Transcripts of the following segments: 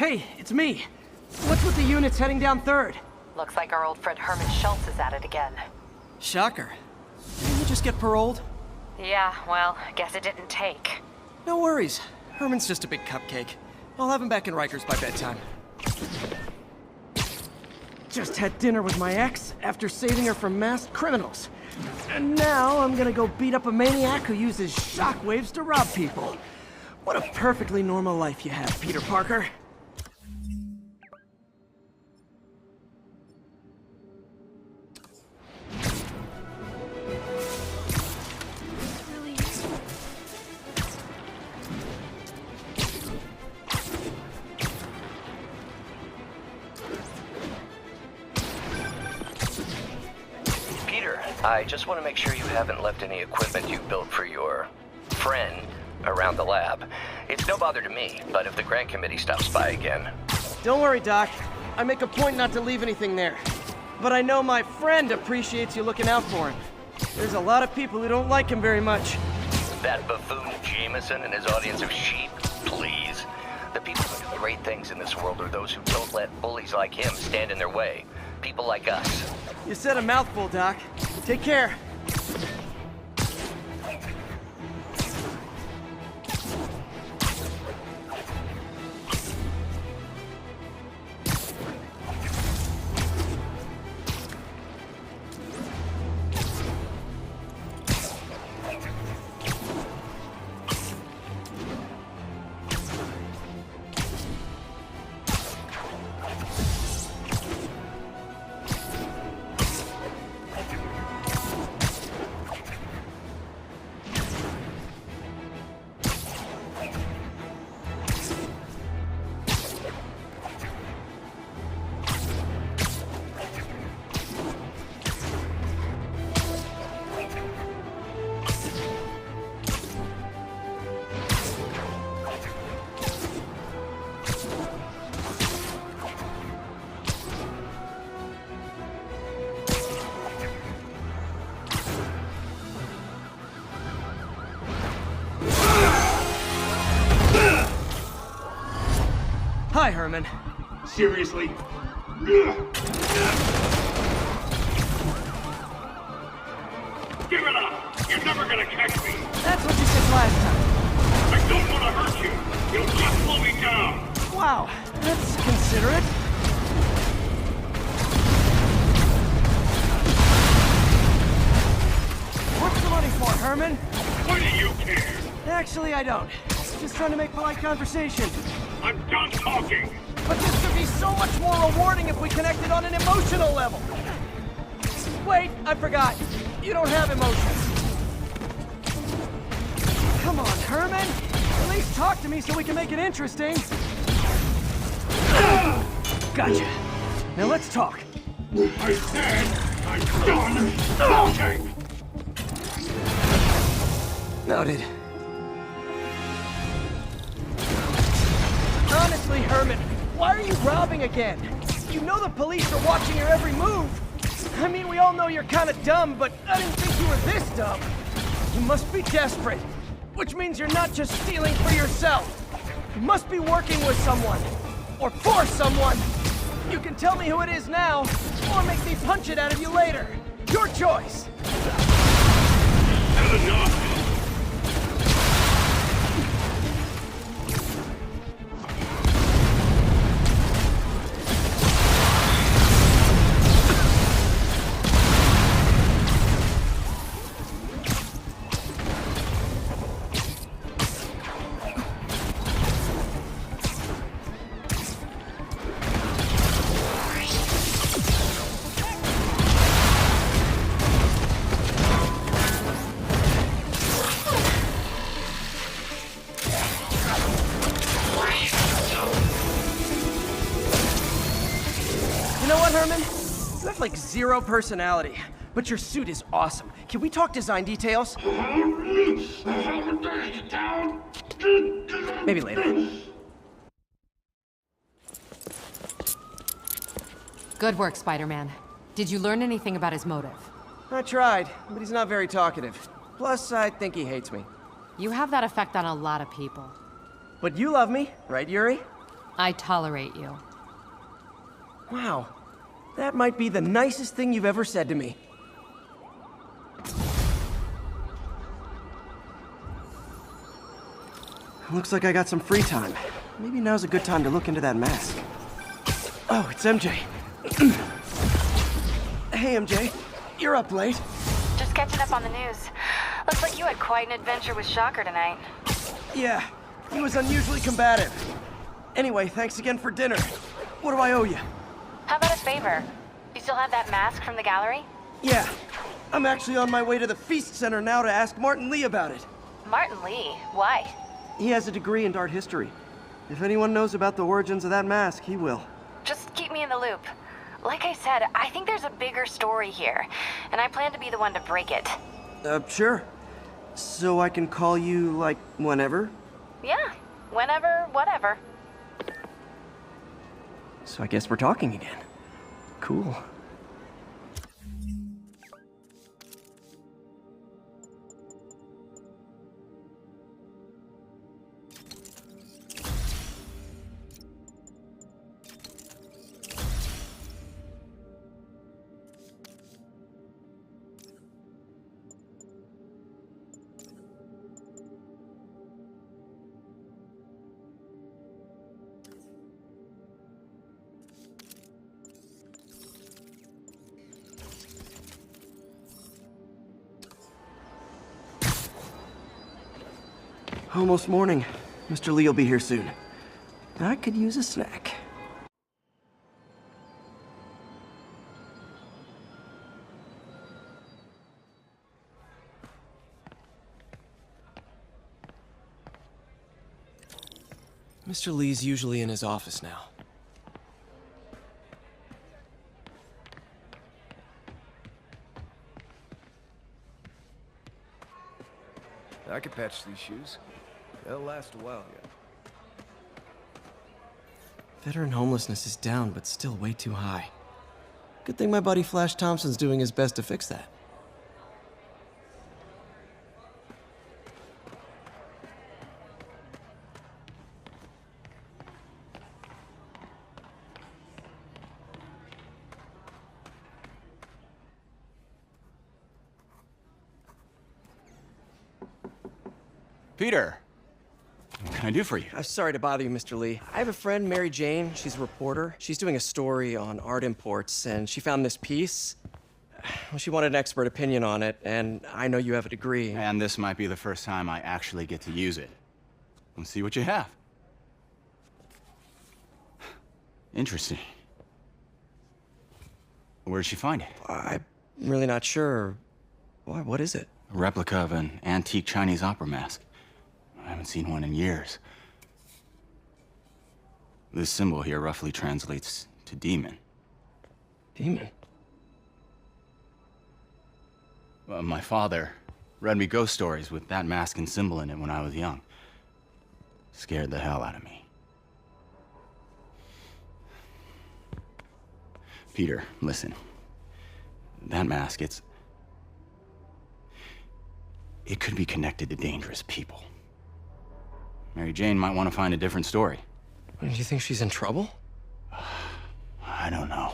Hey, it's me. What's with the units heading down 3rd? Looks like our old friend Herman Schultz is at it again. Shocker. Didn't you just get paroled? Yeah, well, guess it didn't take. No worries. Herman's just a big cupcake. I'll have him back in Rikers by bedtime. Just had dinner with my ex after saving her from masked criminals. And now I'm gonna go beat up a maniac who uses shockwaves to rob people. What a perfectly normal life you have, Peter Parker. I just want to make sure you haven't left any equipment you built for your friend around the lab. It's no bother to me, but if the grant committee stops by again... Don't worry, Doc. I make a point not to leave anything there. But I know my friend appreciates you looking out for him. There's a lot of people who don't like him very much. That buffoon Jameson and his audience of sheep? Please. The people who do great things in this world are those who don't let bullies like him stand in their way. People like us. You said a mouthful, Doc. Take care. Hi, Herman. Seriously? Give it up! You're never gonna catch me! That's what you said last time. I don't want to hurt you! You'll just slow me down! Wow, that's considerate. What's the money for, Herman? Why do you care? Actually, I don't. Just trying to make polite conversation. I'm done talking! But this could be so much more rewarding if we connected on an emotional level. Wait, I forgot. You don't have emotions. Come on, Herman. At least talk to me so we can make it interesting. Gotcha. Now let's talk. I said I'm done talking! Noted. Honestly, Herman, why are you robbing again? You know the police are watching your every move. I mean, we all know you're kind of dumb, but I didn't think you were this dumb. You must be desperate, which means you're not just stealing for yourself. You must be working with someone, or for someone. You can tell me who it is now, or make me punch it out of you later. Your choice. That's enough! You know what, Herman? You have like zero personality, but your suit is awesome. Can we talk design details? Maybe later. Good work, Spider-Man. Did you learn anything about his motive? I tried, but he's not very talkative. Plus, I think he hates me. You have that effect on a lot of people. But you love me, right, Yuri? I tolerate you. Wow. That might be the nicest thing you've ever said to me. Looks like I got some free time. Maybe now's a good time to look into that mask. Oh, it's MJ. Hey, MJ. You're up late. Just catching up on the news. Looks like you had quite an adventure with Shocker tonight. Yeah, he was unusually combative. Anyway, thanks again for dinner. What do I owe you? How about a favor? You still have that mask from the gallery? Yeah, I'm actually on my way to the Feast Center now to ask Martin Lee about it. Martin Lee? Why? He has a degree in art history. If anyone knows about the origins of that mask, he will. Just keep me in the loop. Like I said, I think there's a bigger story here, and I plan to be the one to break it. Sure. So I can call you, like, whenever? Yeah, whenever, whatever. So I guess we're talking again. Cool. Almost morning. Mr. Lee will be here soon. I could use a snack. Mr. Lee's usually in his office now. I could patch these shoes. They'll last a while yet. Veteran homelessness is down, but still way too high. Good thing my buddy Flash Thompson's doing his best to fix that. Peter, what can I do for you? I'm sorry to bother you, Mr. Lee. I have a friend, Mary Jane. She's a reporter. She's doing a story on art imports, and she found this piece. Well, she wanted an expert opinion on it, and I know you have a degree. And this might be the first time I actually get to use it. Let's see what you have. Interesting. Where did she find it? I'm really not sure. Why, what is it? A replica of an antique Chinese opera mask. I haven't seen one in years. This symbol here roughly translates to demon. Demon? My father read me ghost stories with that mask and symbol in it when I was young. Scared the hell out of me. Peter, listen. That mask, it could be connected to dangerous people. Mary Jane might want to find a different story. Do you think she's in trouble? I don't know.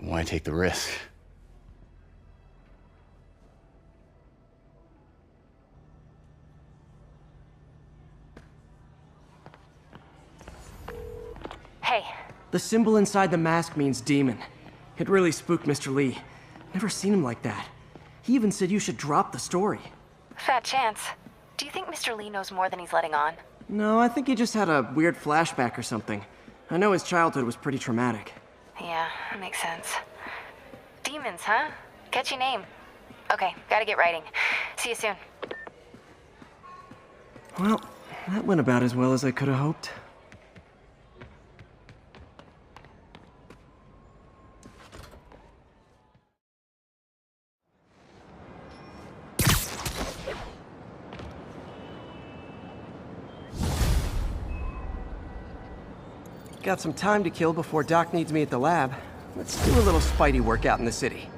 Why take the risk? Hey, The symbol inside the mask means demon. It really spooked Mr. Lee. Never seen him like that. He even said you should drop the story. fat chance. Do you think Mr. Lee knows more than he's letting on? No, I think he just had a weird flashback or something. I know his childhood was pretty traumatic. Yeah, that makes sense. Demons, huh? Catchy name. Okay, gotta get writing. See you soon. Well, that went about as well as I could have hoped. Got some time to kill before Doc needs me at the lab. Let's do a little Spidey workout in the city.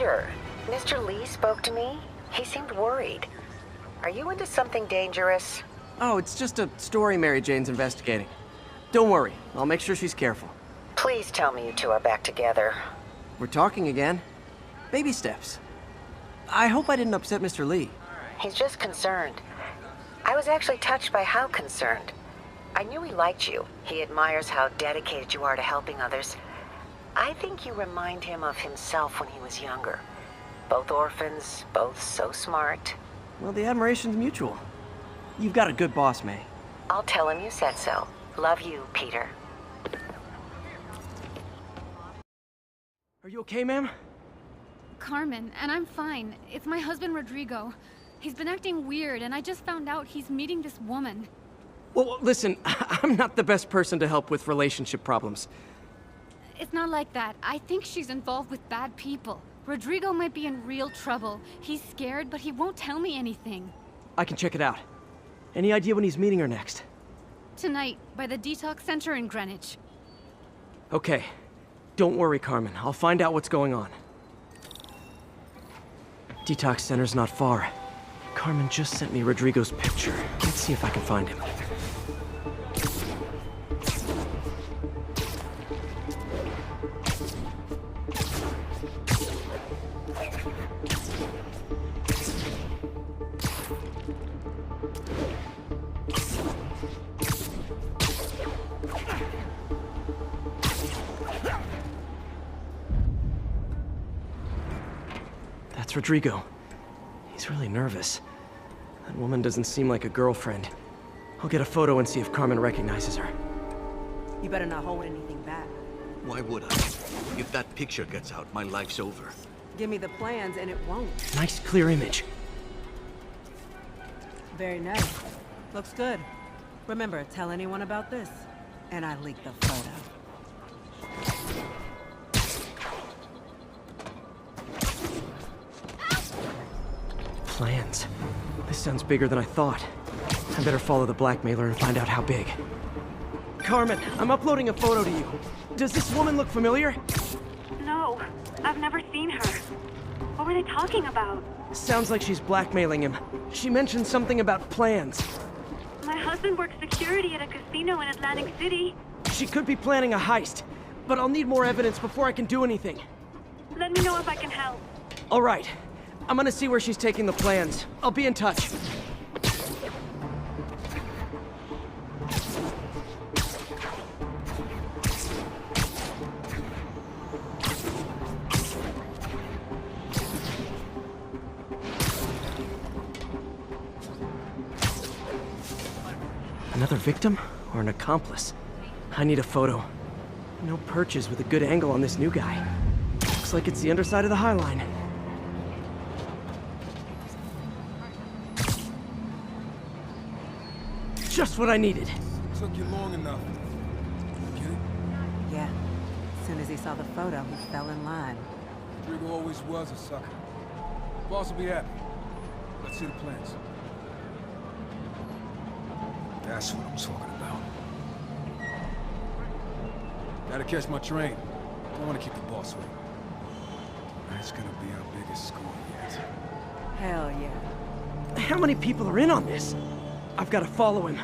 Peter, Mr. Lee spoke to me. He seemed worried. Are you into something dangerous? Oh, it's just a story Mary Jane's investigating. Don't worry, I'll make sure she's careful. Please tell me you two are back together. We're talking again. Baby steps. I hope I didn't upset Mr. Lee. He's just concerned. I was actually touched by how concerned. I knew he liked you. He admires how dedicated you are to helping others. I think you remind him of himself when he was younger. Both orphans, both so smart. Well, the admiration's mutual. You've got a good boss, May. I'll tell him you said so. Love you, Peter. Are you okay, ma'am? Carmen, and I'm fine. It's my husband, Rodrigo. He's been acting weird, and I just found out he's meeting this woman. Well, listen, I'm not the best person to help with relationship problems. It's not like that. I think she's involved with bad people. Rodrigo might be in real trouble. He's scared, but he won't tell me anything. I can check it out. Any idea when he's meeting her next? Tonight, by the detox center in Greenwich. Okay. Don't worry, Carmen. I'll find out what's going on. Detox center's not far. Carmen just sent me Rodrigo's picture. Let's see if I can find him. That's Rodrigo. He's really nervous. That woman doesn't seem like a girlfriend. I'll get a photo and see if Carmen recognizes her. You better not hold anything back. Why would I? If that picture gets out, my life's over. Give me the plans and it won't. Nice, clear image. Very nice. Looks good. Remember, tell anyone about this. And I leaked the photo. Plans. This sounds bigger than I thought. I better follow the blackmailer and find out how big. Carmen, I'm uploading a photo to you. Does this woman look familiar? No, I've never seen her. What were they talking about? Sounds like she's blackmailing him. She mentioned something about plans. My husband works security at a casino in Atlantic City. She could be planning a heist, but I'll need more evidence before I can do anything. Let me know if I can help. All right. I'm gonna see where she's taking the plans. I'll be in touch. Another victim or an accomplice? I need a photo. No perches with a good angle on this new guy. Looks like it's the underside of the High Line. Just what I needed. Took you long enough. Get it? Yeah. As soon as he saw the photo, he fell in line. Rodrigo always was a sucker. Boss will be happy. Let's see the plans. That's what I'm talking about. Gotta catch my train. Don't want to keep the boss waiting. That's gonna be our biggest score yet. Hell yeah. How many people are in on this? I've got to follow him.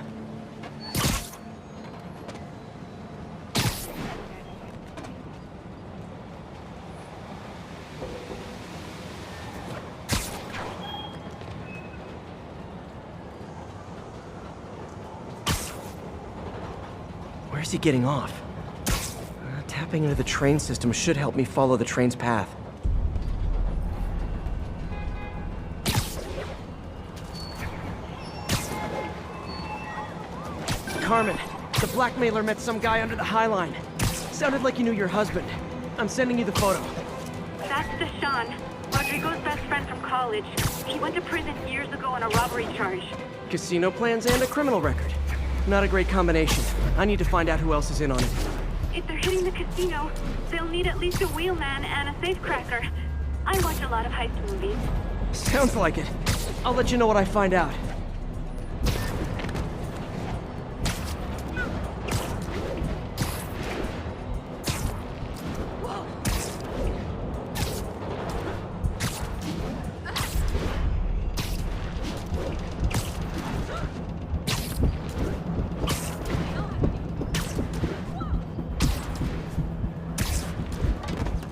Where's he getting off? Tapping into the train system should help me follow the train's path. Carmen, the blackmailer met some guy under the High Line. Sounded like you knew your husband. I'm sending you the photo. That's Deshaun, Rodrigo's best friend from college. He went to prison years ago on a robbery charge. Casino plans and a criminal record. Not a great combination. I need to find out who else is in on it. If they're hitting the casino, they'll need at least a wheelman and a safecracker. I watch a lot of heist movies. Sounds like it. I'll let you know what I find out.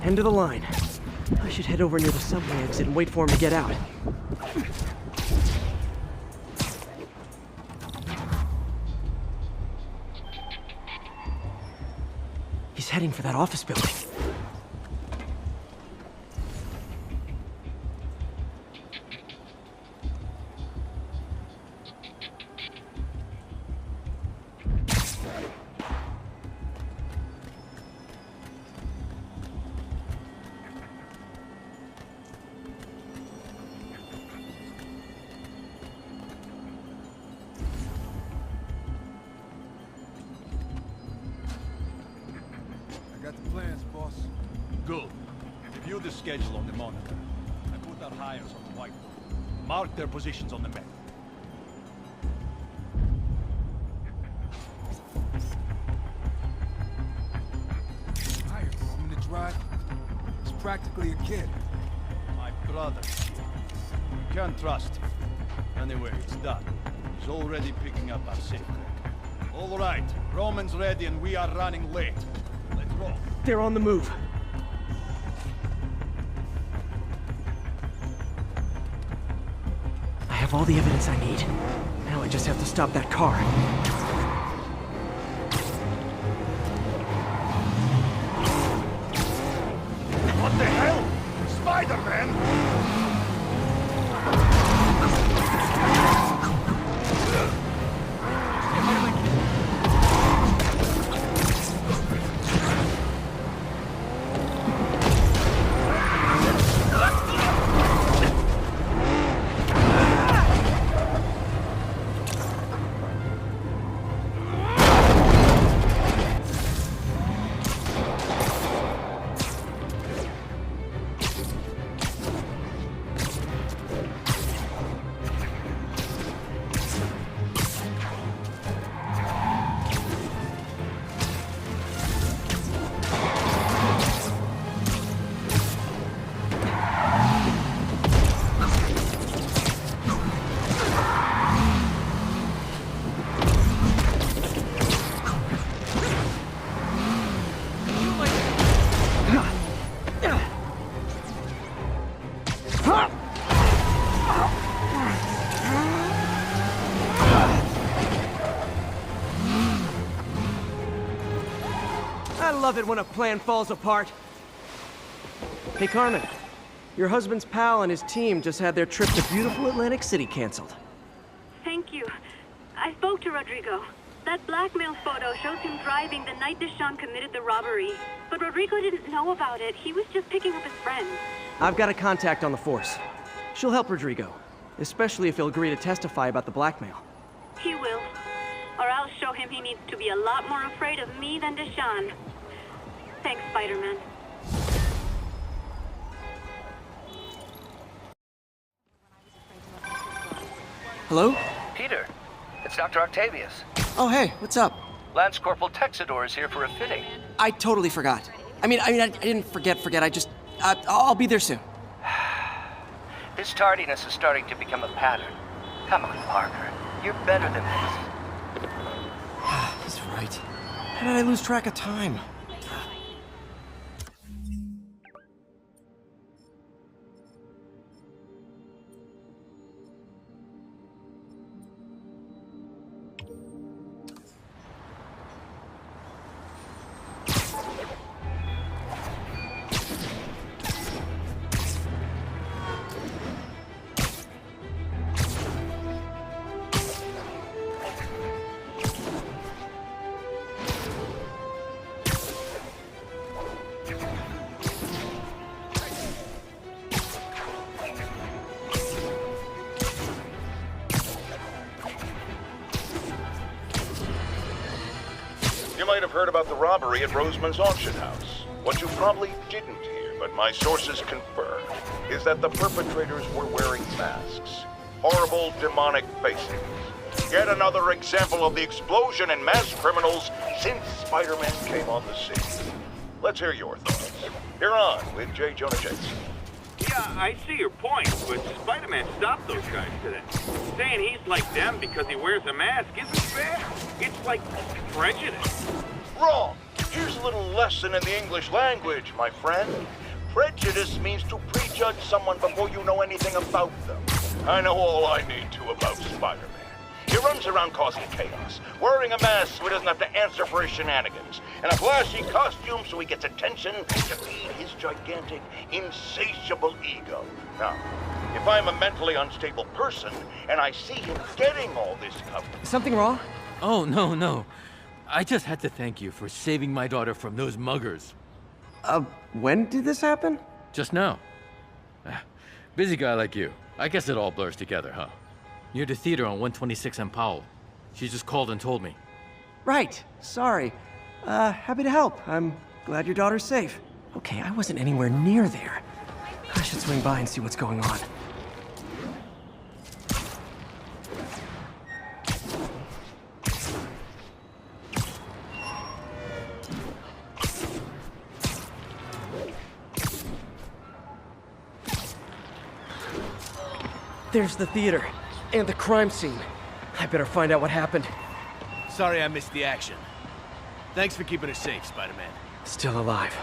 End of the line. I should head over near the subway exit and wait for him to get out. He's heading for that office building. Good. Review the schedule on the monitor. I put our hires on the whiteboard. Mark their positions on the map. Hires, in the drive. He's practically a kid. My brother. You can't trust him. Anyway, it's done. He's already picking up our safe crack. All right, Roman's ready and we are running late. Let's roll. They're on the move. I have all the evidence I need. Now I just have to stop that car. What the hell? Spider-Man! I love it when a plan falls apart. Hey, Carmen. Your husband's pal and his team just had their trip to beautiful Atlantic City canceled. Thank you. I spoke to Rodrigo. That blackmail photo shows him driving the night Deshaun committed the robbery. But Rodrigo didn't know about it. He was just picking up his friend. I've got a contact on the force. She'll help Rodrigo, especially if he'll agree to testify about the blackmail. He will. Or I'll show him he needs to be a lot more afraid of me than Deshaun. Thanks, Spider-Man. Hello? Peter, it's Dr. Octavius. Oh, hey, what's up? Lance Corporal Texador is here for a fitting. I totally forgot. I didn't forget. I'll be there soon. This tardiness is starting to become a pattern. Come on, Parker. You're better than this. He's right. How did I lose track of time? You might have heard about the robbery at Roseman's auction house. What you probably didn't hear, but my sources confirm, is that the perpetrators were wearing masks. Horrible, demonic faces. Yet another example of the explosion in mass criminals since Spider-Man came on the scene. Let's hear your thoughts. You're on with J. Jonah Jameson. Yeah, I see your point, but Spider-Man stopped those guys today. Saying he's like them because he wears a mask isn't fair. It's like prejudice. Wrong! Here's little lesson in the English language, my friend. Prejudice means to prejudge someone before you know anything about them. I know all I need to about Spider-Man. He runs around causing chaos, wearing a mask so he doesn't have to answer for his shenanigans, and a flashy costume so he gets attention to feed his gigantic, insatiable ego. Now, if I'm a mentally unstable person, and I see him getting all this cover... Something wrong? Oh, no. I just had to thank you for saving my daughter from those muggers. When did this happen? Just now. Busy guy like you. I guess it all blurs together, huh? Near the theater on 126 and Powell. She just called and told me. Right. Sorry. Happy to help. I'm glad your daughter's safe. Okay, I wasn't anywhere near there. I should swing by and see what's going on. There's the theater, and the crime scene. I better find out what happened. Sorry I missed the action. Thanks for keeping us safe, Spider-Man. Still alive.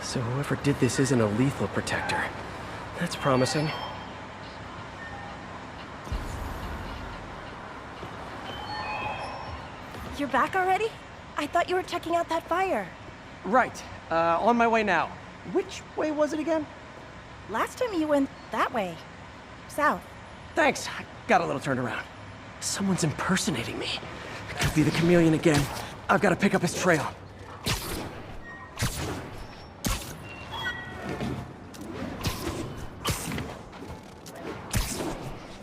So whoever did this isn't a lethal protector. That's promising. You're back already? I thought you were checking out that fire. Right. On my way now. Which way was it again? Last time you went that way. South. Thanks. I got a little turned around. Someone's impersonating me. It could be the chameleon again. I've got to pick up his trail.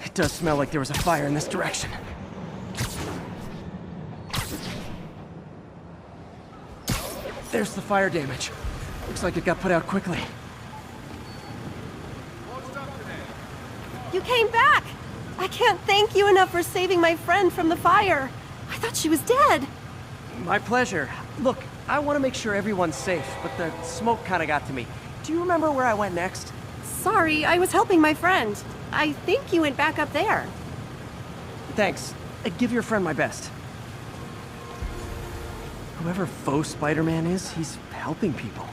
It does smell like there was a fire in this direction. There's the fire damage. Looks like it got put out quickly. You came back! I can't thank you enough for saving my friend from the fire. I thought she was dead. My pleasure. Look, I want to make sure everyone's safe, but the smoke kind of got to me. Do you remember where I went next? Sorry, I was helping my friend. I think you went back up there. Thanks. Give your friend my best. Whoever faux Spider-Man is, he's helping people.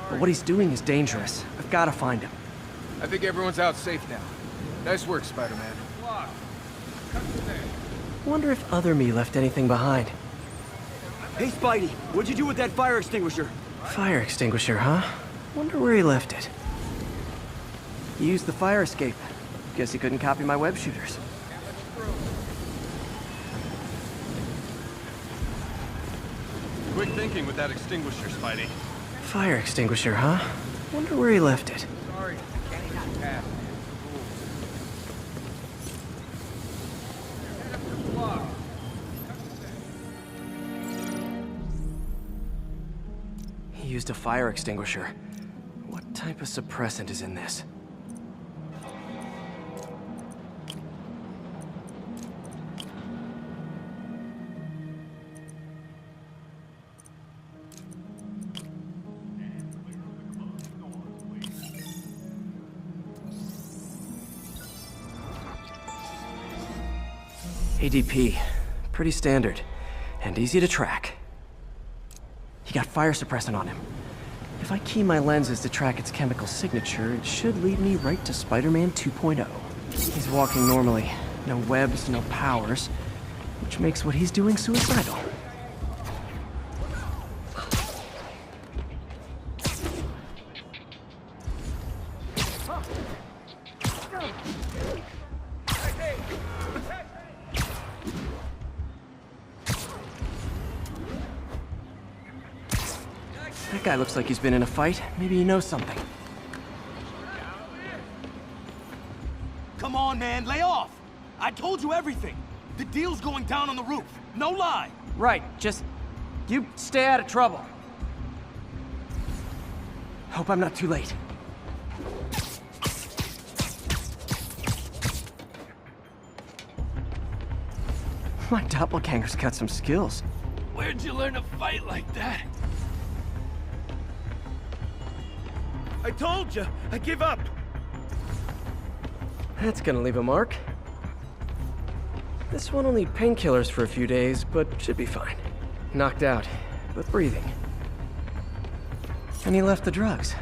But what he's doing is dangerous. I've got to find him. I think everyone's out safe now. Nice work, Spider-Man. Wonder if other me left anything behind. Hey, Spidey, what'd you do with that fire extinguisher? Fire extinguisher, huh? Wonder where he left it. He used the fire escape. Guess he couldn't copy my web shooters. Quick thinking with that extinguisher, Spidey. Fire extinguisher, huh? Wonder where he left it. Sorry, can't pass. He used a fire extinguisher. What type of suppressant is in this? ADP. Pretty standard. And easy to track. He got fire suppressant on him. If I key my lenses to track its chemical signature, it should lead me right to Spider-Man 2.0. He's walking normally. No webs, no powers. Which makes what he's doing suicidal. That guy looks like he's been in a fight. Maybe he knows something. Come on, man, lay off! I told you everything. The deal's going down on the roof. No lie. Right, just... you stay out of trouble. Hope I'm not too late. My doppelganger's got some skills. Where'd you learn to fight like that? I told you, I give up. That's gonna leave a mark. This one will need painkillers for a few days, but should be fine. Knocked out, but breathing. And he left the drugs.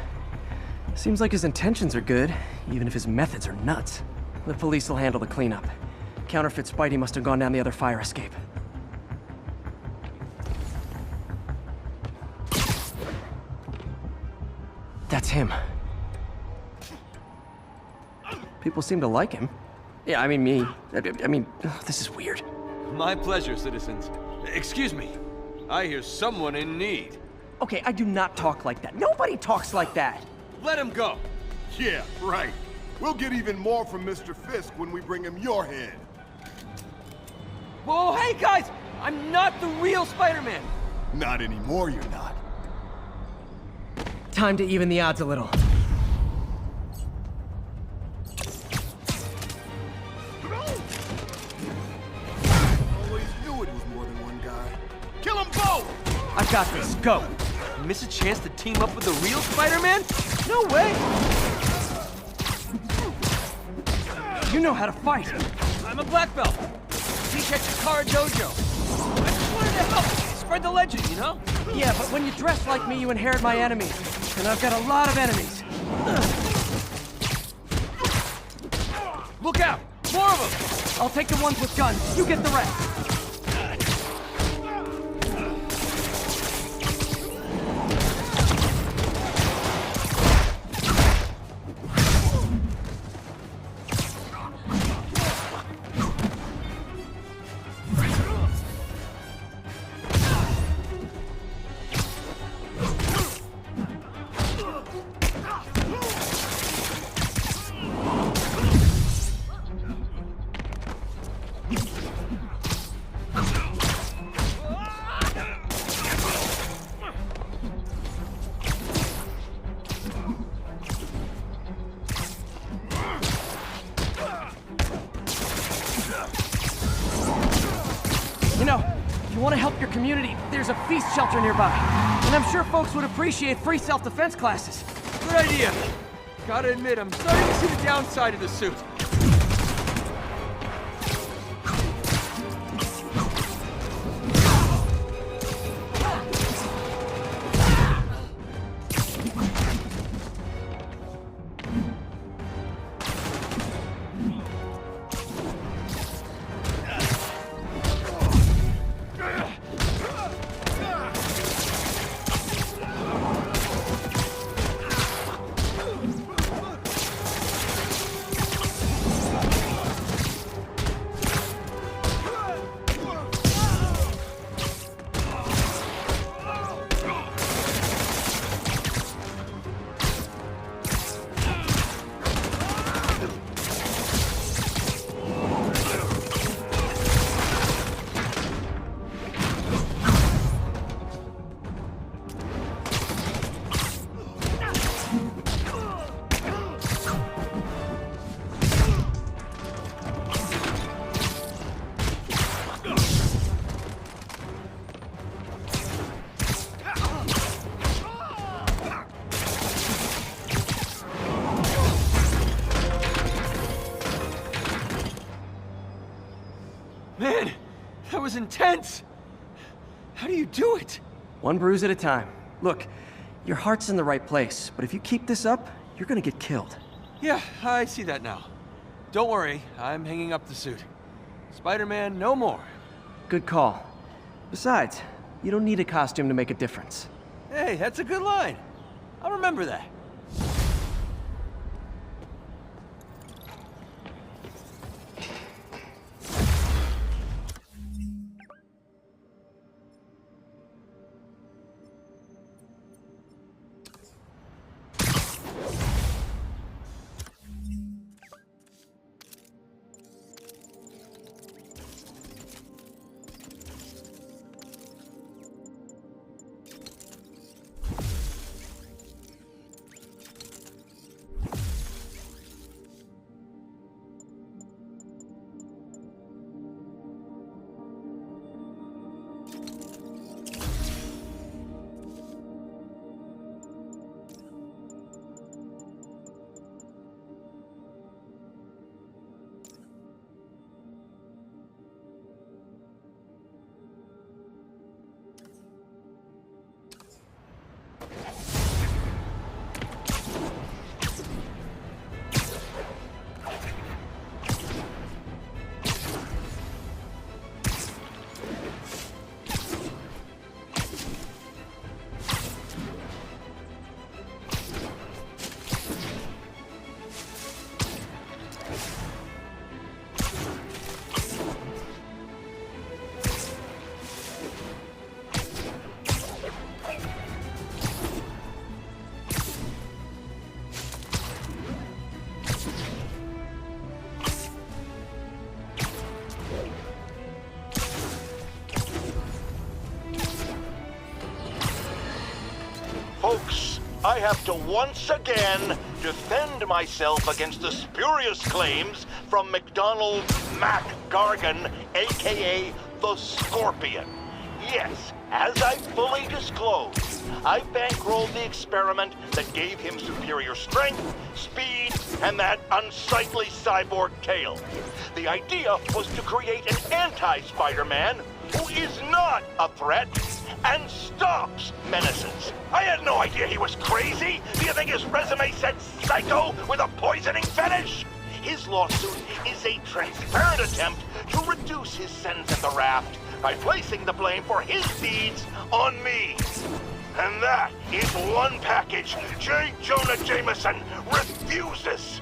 Seems like his intentions are good, even if his methods are nuts. The police will handle the cleanup. Counterfeit Spidey must have gone down the other fire escape. That's him. People seem to like him. Yeah, I mean me. I mean, this is weird. My pleasure, citizens. Excuse me. I hear someone in need. Okay, I do not talk like that. Nobody talks like that. Let him go. Yeah, right. We'll get even more from Mr. Fisk when we bring him your head. Whoa, hey guys! I'm not the real Spider-Man! Not anymore, you're not. Time to even the odds a little. Always knew it was more than one guy. Kill them both! I got this, go! Miss a chance to team up with the real Spider-Man? No way! You know how to fight! I'm a black belt. Teach at Chikara Dojo. I just wanted to help. Spread the legend, you know? Yeah, but when you dress like me, you inherit my enemies. And I've got a lot of enemies. Look out! More of them! I'll take the ones with guns. You get the rest. You want to help your community, there's a feast shelter nearby. And I'm sure folks would appreciate free self-defense classes. Good idea. Gotta admit, I'm starting to see the downside of the suit. Man, that was intense! How do you do it? One bruise at a time. Look, your heart's in the right place, but if you keep this up, you're gonna get killed. Yeah, I see that now. Don't worry, I'm hanging up the suit. Spider-Man, no more. Good call. Besides, you don't need a costume to make a difference. Hey, that's a good line. I'll remember that. Folks, I have to once again defend myself against the spurious claims from McDonald Mac Gargan, aka the Scorpion. Yes, as I fully disclosed, I bankrolled the experiment that gave him superior strength, speed, and that unsightly cyborg tail. The idea was to create an anti-Spider-Man who is not a threat and stops menaces. I had no idea he was crazy. Do you think his resume said psycho with a poisoning fetish? His lawsuit is a transparent attempt to reduce his sentence at the raft by placing the blame for his deeds on me. And that is one package J. Jonah Jameson refuses.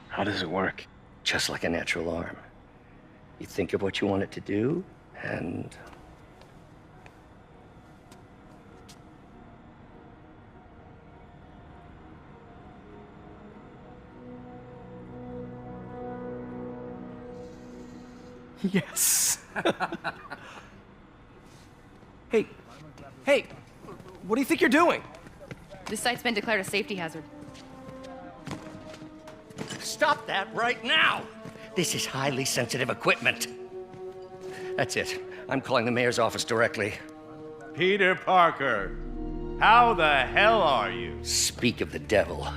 How does it work? Just like a natural arm. You think of what you want it to do, and... Yes. Hey, what do you think you're doing? This site's been declared a safety hazard. Stop that right now! This is highly sensitive equipment. That's it. I'm calling the mayor's office directly. Peter Parker, how the hell are you? Speak of the devil.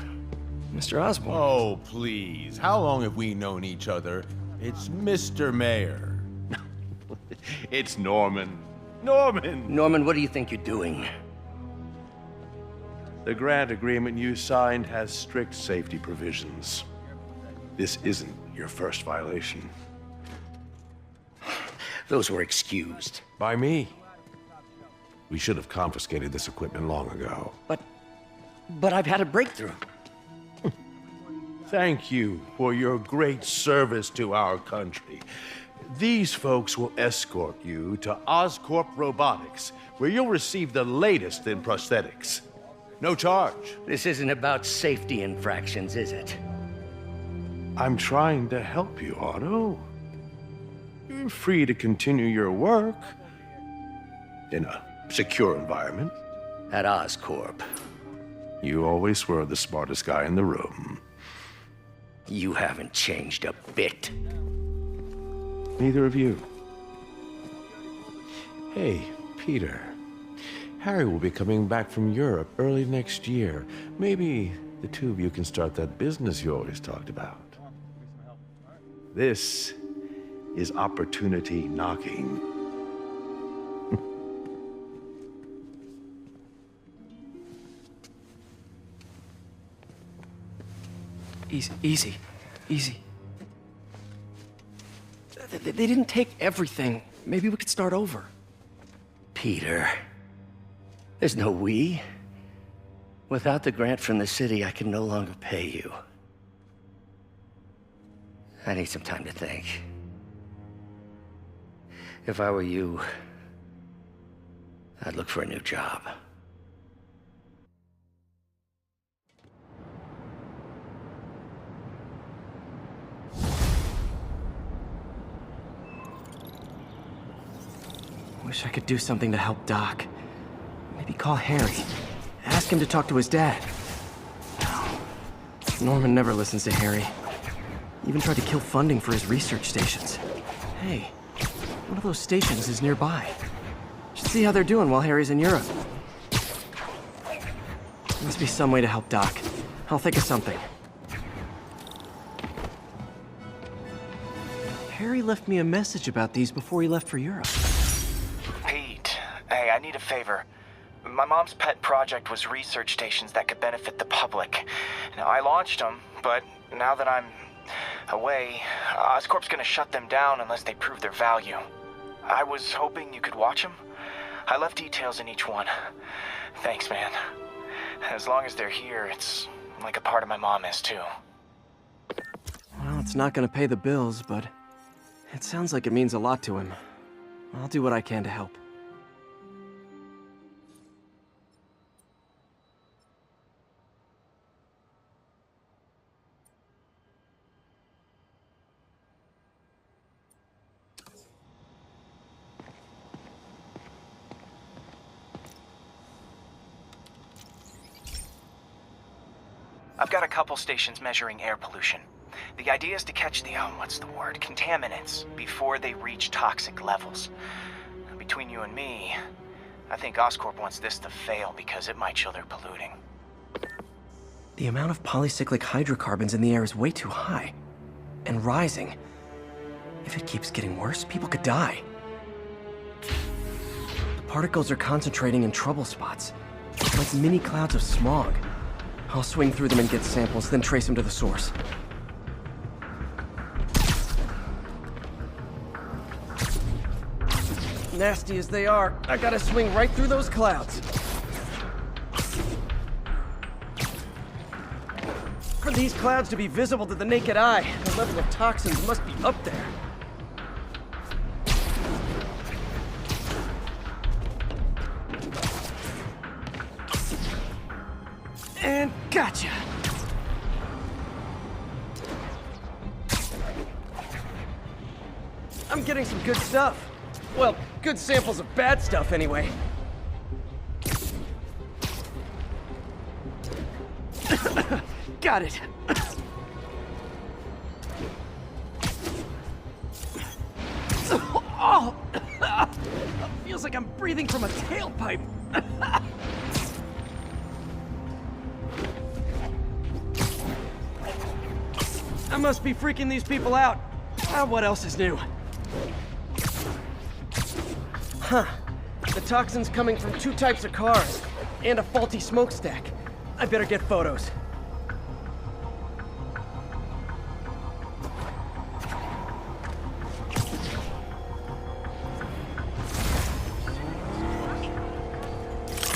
Mr. Osborn. Oh, please. How long have we known each other? It's Mr. Mayor. It's Norman. Norman, what do you think you're doing? The grant agreement you signed has strict safety provisions. This isn't your first violation. Those were excused. By me. We should have confiscated this equipment long ago. But I've had a breakthrough. Thank you for your great service to our country. These folks will escort you to Oscorp Robotics, where you'll receive the latest in prosthetics. No charge. This isn't about safety infractions, is it? I'm trying to help you, Otto. You're free to continue your work in a secure environment. At Oscorp. You always were the smartest guy in the room. You haven't changed a bit. Neither of you. Hey, Peter. Harry will be coming back from Europe early next year. Maybe the two of you can start that business you always talked about. This is opportunity knocking. Easy. They didn't take everything. Maybe we could start over. Peter, there's no we. Without the grant from the city, I can no longer pay you. I need some time to think. If I were you, I'd look for a new job. Wish I could do something to help Doc. Maybe call Harry. Ask him to talk to his dad. Norman never listens to Harry. Even tried to kill funding for his research stations. Hey, one of those stations is nearby. Should see how they're doing while Harry's in Europe. Must be some way to help Doc. I'll think of something. Harry left me a message about these before he left for Europe. Pete, hey, I need a favor. My mom's pet project was research stations that could benefit the public. Now, I launched them, but now that I'm away, Oscorp's gonna shut them down unless they prove their value. I was hoping you could watch them. I left details in each one. Thanks, man. As long as they're here, it's like a part of my mom is, too. Well, it's not gonna pay the bills, but it sounds like it means a lot to him. I'll do what I can to help. I've got a couple stations measuring air pollution. The idea is to catch the, contaminants before they reach toxic levels. Between you and me, I think Oscorp wants this to fail because it might show they're polluting. The amount of polycyclic hydrocarbons in the air is way too high. And rising. If it keeps getting worse, people could die. The particles are concentrating in trouble spots, like mini clouds of smog. I'll swing through them and get samples, then trace them to the source. Nasty as they are, I gotta swing right through those clouds. For these clouds to be visible to the naked eye, the level of toxins must be up there. And gotcha! I'm getting some good stuff. Well, good samples of bad stuff, anyway. Got it. Oh! Feels like I'm breathing from a tailpipe. I must be freaking these people out. What else is new? Huh. The toxin's coming from 2 types of cars, and a faulty smokestack. I better get photos.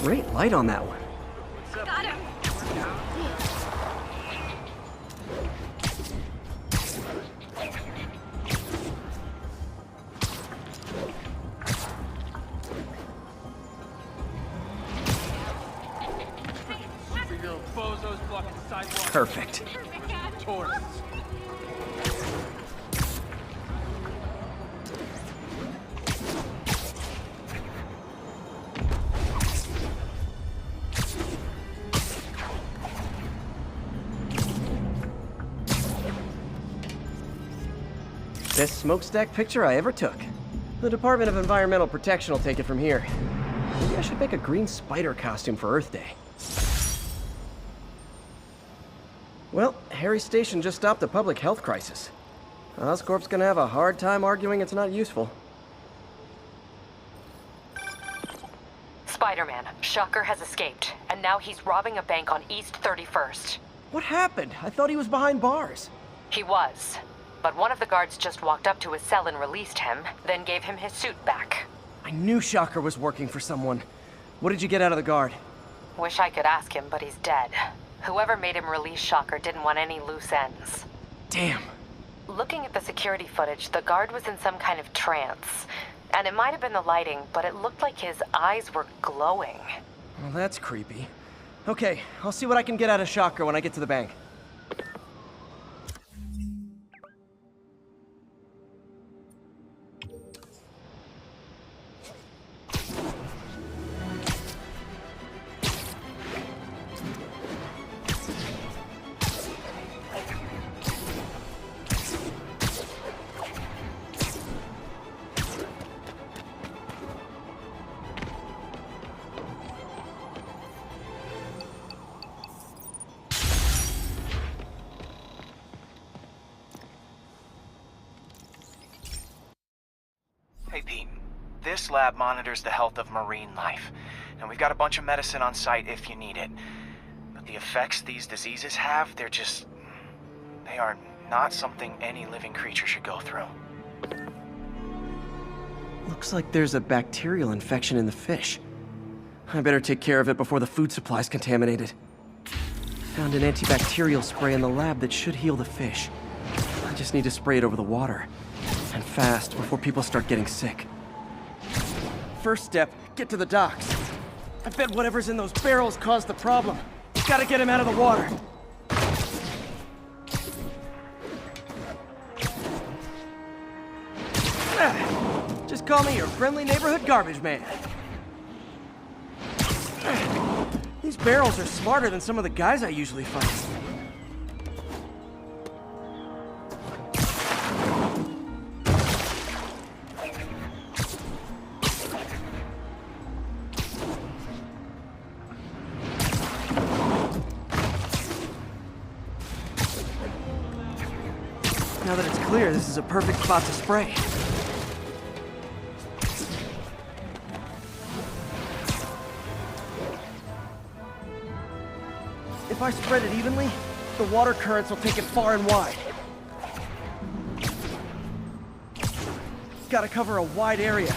Great light on that one. Got him. Perfect. Best smokestack picture I ever took. The Department of Environmental Protection will take it from here. Maybe I should make a green spider costume for Earth Day. Well, Harry's station just stopped a public health crisis. Oscorp's gonna have a hard time arguing it's not useful. Spider-Man, Shocker has escaped, and now he's robbing a bank on East 31st. What happened? I thought he was behind bars. He was, but one of the guards just walked up to his cell and released him, then gave him his suit back. I knew Shocker was working for someone. What did you get out of the guard? Wish I could ask him, but he's dead. Whoever made him release Shocker didn't want any loose ends. Damn. Looking at the security footage, the guard was in some kind of trance. And it might have been the lighting, but it looked like his eyes were glowing. Well, that's creepy. Okay, I'll see what I can get out of Shocker when I get to the bank. This lab monitors the health of marine life, and we've got a bunch of medicine on site if you need it. But the effects these diseases have, they are not something any living creature should go through. Looks like there's a bacterial infection in the fish. I better take care of it before the food supply's contaminated. Found an antibacterial spray in the lab that should heal the fish. I just need to spray it over the water. And fast, before people start getting sick. First step, get to the docks. I bet whatever's in those barrels caused the problem. Gotta get him out of the water. Just call me your friendly neighborhood garbage man. These barrels are smarter than some of the guys I usually fight. Now that it's clear, this is a perfect spot to spray. If I spread it evenly, the water currents will take it far and wide. Gotta cover a wide area.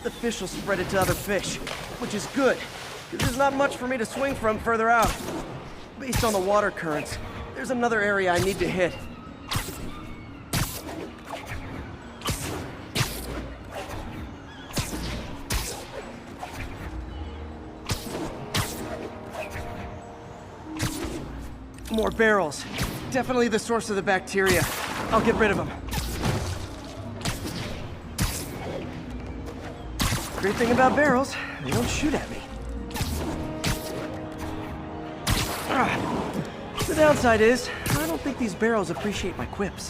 The fish will spread it to other fish, which is good. There's not much for me to swing from further out. Based on the water currents, there's another area I need to hit. More barrels. Definitely the source of the bacteria. I'll get rid of them. Great thing about barrels, they don't shoot at me. The downside is, I don't think these barrels appreciate my quips.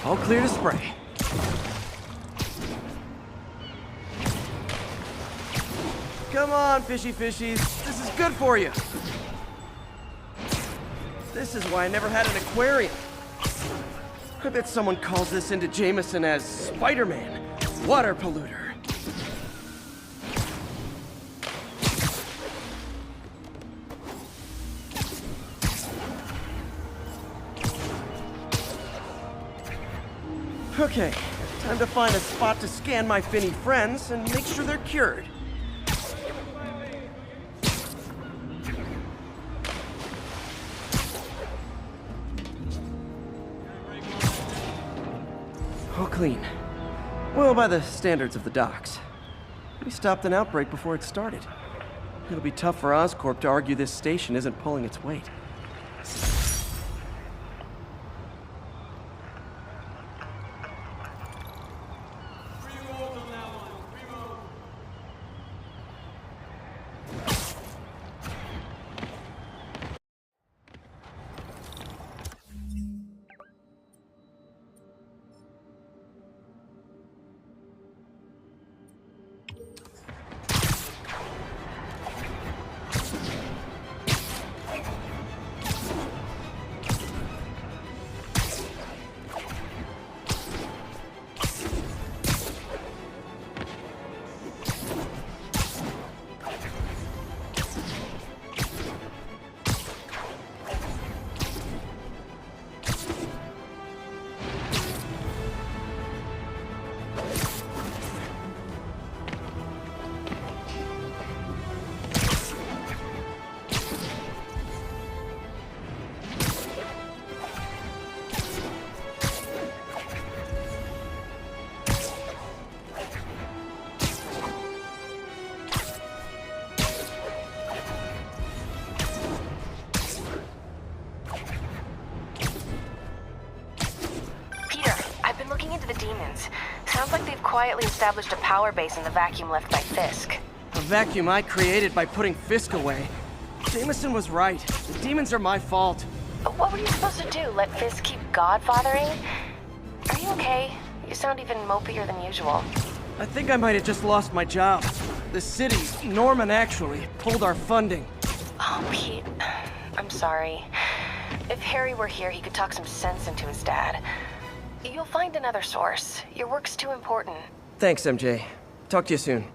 All clear to spray. Come on, fishy fishies. This is good for you. This is why I never had an aquarium. I bet someone calls this into Jameson as Spider-Man, water polluter. Okay, time to find a spot to scan my finny friends and make sure they're cured. All clean. Well, by the standards of the docks. We stopped an outbreak before it started. It'll be tough for Oscorp to argue this station isn't pulling its weight. Sounds like they've quietly established a power base in the vacuum left by Fisk. A vacuum I created by putting Fisk away. Jameson was right. The demons are my fault. What were you supposed to do? Let Fisk keep godfathering? Are you okay? You sound even mopier than usual. I think I might have just lost my job. The city, Norman actually, pulled our funding. Oh, Pete. I'm sorry. If Harry were here, he could talk some sense into his dad. You'll find another source. Your work's too important. Thanks, MJ. Talk to you soon.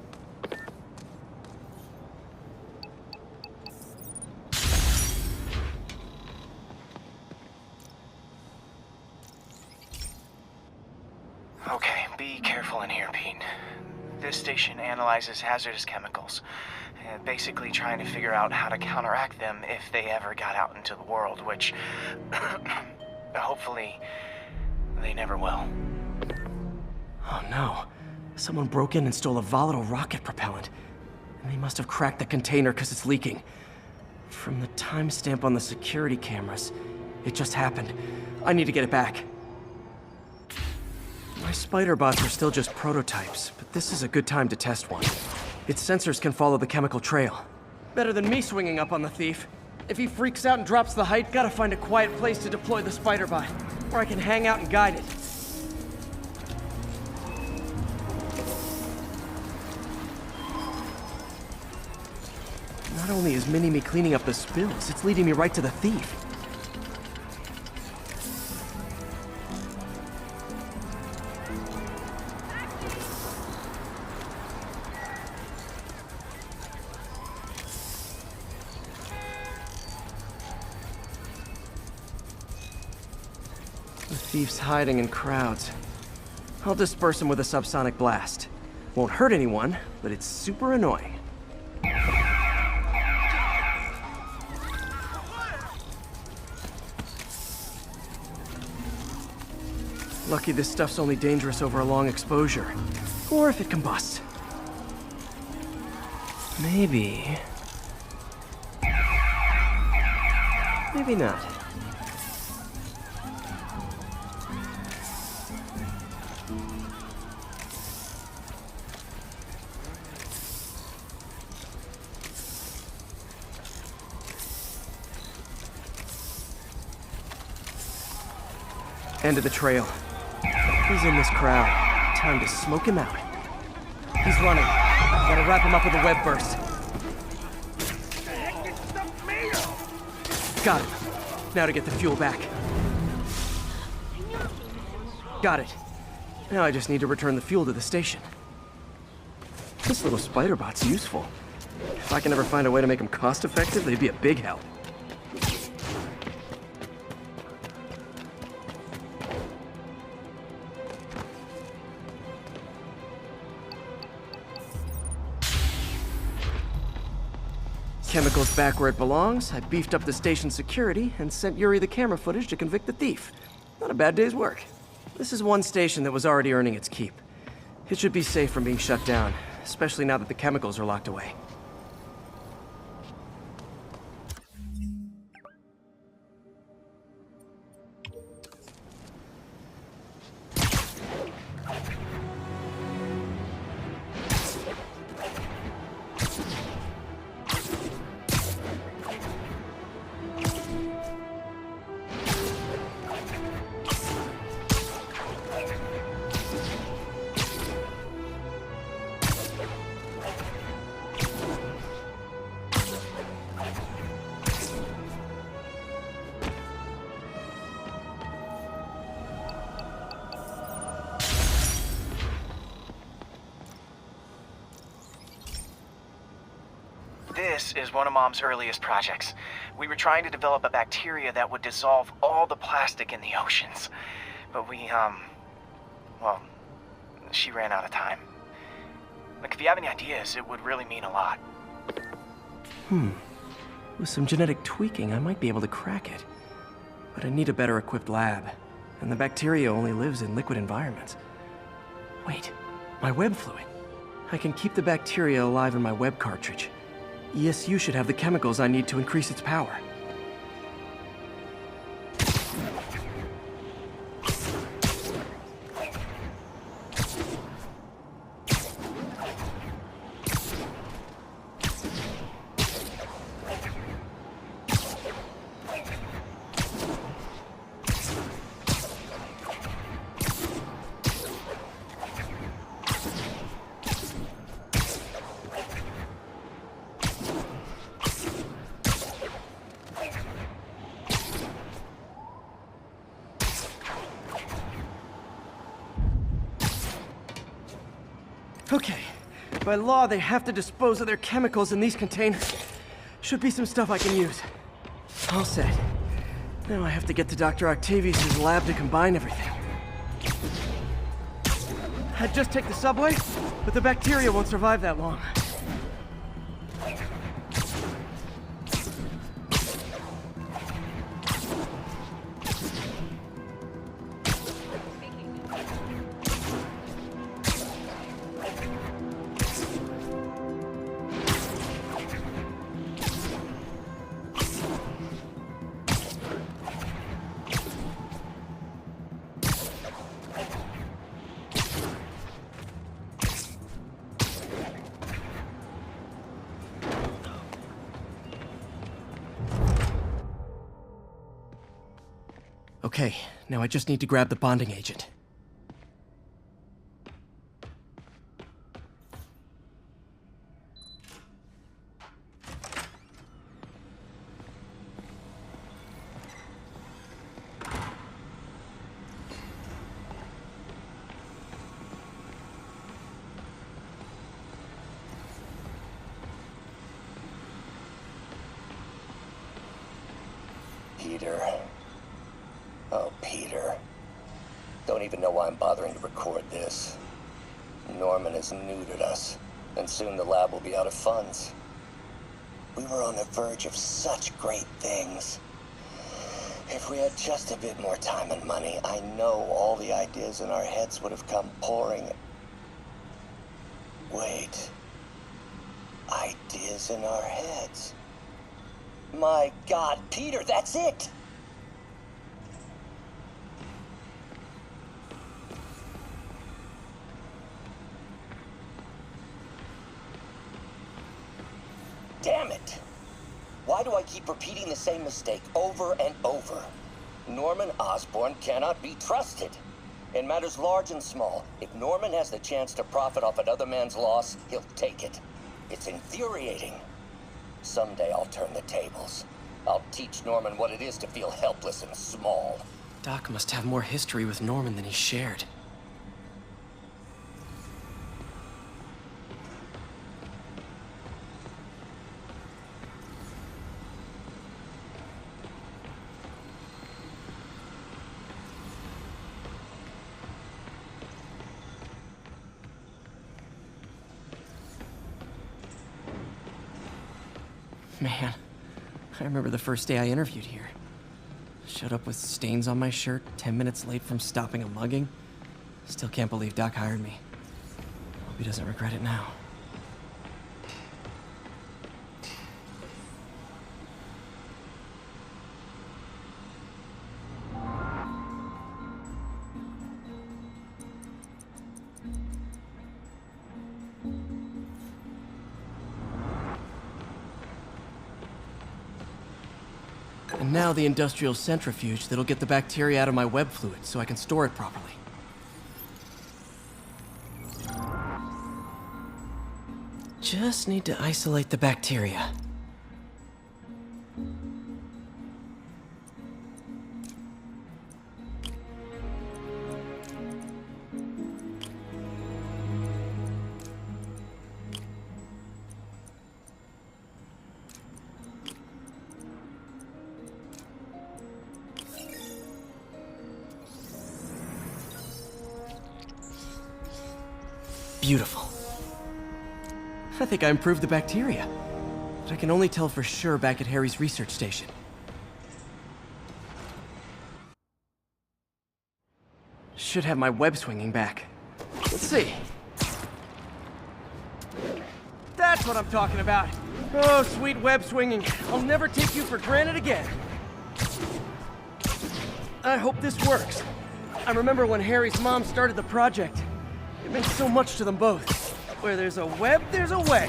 Okay, be careful in here, Pete. This station analyzes hazardous chemicals, basically trying to figure out how to counteract them if they ever got out into the world, which hopefully they never will. Oh no. Someone broke in and stole a volatile rocket propellant. And they must have cracked the container because it's leaking. From the timestamp on the security cameras, it just happened. I need to get it back. My spider bots are still just prototypes, but this is a good time to test one. Its sensors can follow the chemical trail. Better than me swinging up on the thief. If he freaks out and drops the height, gotta find a quiet place to deploy the spider bot, where I can hang out and guide it. Not only is Mini-Me cleaning up the spills, it's leading me right to the thief. The thief's hiding in crowds. I'll disperse him with a subsonic blast. Won't hurt anyone, but it's super annoying. Lucky this stuff's only dangerous over a long exposure. Or if it combusts. Maybe... maybe not. End of the trail. He's in this crowd. Time to smoke him out. He's running. Gotta wrap him up with a web burst. Got him. Now to get the fuel back. Got it. Now I just need to return the fuel to the station. This little spider bot's useful. If I can ever find a way to make them cost-effective, they'd be a big help. Chemicals back where it belongs. I beefed up the station security and sent Yuri the camera footage to convict the thief. Not a bad day's work. This is one station that was already earning its keep. It should be safe from being shut down, especially now that the chemicals are locked away. This is one of Mom's earliest projects. We were trying to develop a bacteria that would dissolve all the plastic in the oceans. But well, she ran out of time. Look, if you have any ideas, it would really mean a lot. With some genetic tweaking, I might be able to crack it. But I need a better equipped lab. And the bacteria only lives in liquid environments. Wait, my web fluid. I can keep the bacteria alive in my web cartridge. ESU should have the chemicals I need to increase its power. Okay. By law, they have to dispose of their chemicals in these containers. Should be some stuff I can use. All set. Now I have to get to Dr. Octavius' lab to combine everything. I'd just take the subway, but the bacteria won't survive that long. Okay, now I just need to grab the bonding agent. Peter. Oh, Peter. Don't even know why I'm bothering to record this. Norman has neutered us, and soon the lab will be out of funds. We were on the verge of such great things. If we had just a bit more time and money, I know all the ideas in our heads would have come pouring. Wait. Ideas in our heads. My God, Peter, that's it! Damn it! Why do I keep repeating the same mistake over and over? Norman Osborn cannot be trusted. In matters large and small, if Norman has the chance to profit off another man's loss, he'll take it. It's infuriating. Someday I'll turn the tables. I'll teach Norman what it is to feel helpless and small. Doc must have more history with Norman than he shared. Man, I remember the first day I interviewed here. Showed up with stains on my shirt, 10 minutes late from stopping a mugging. Still can't believe Doc hired me. Hope he doesn't regret it now. And now the industrial centrifuge that'll get the bacteria out of my web fluid so I can store it properly. Just need to isolate the bacteria. Beautiful. I think I improved the bacteria, but I can only tell for sure back at Harry's research station. Should have my web swinging back. Let's see. That's what I'm talking about. Oh, sweet web swinging. I'll never take you for granted again. I hope this works. I remember when Harry's mom started the project. It meant so much to them both. Where there's a web, there's a way.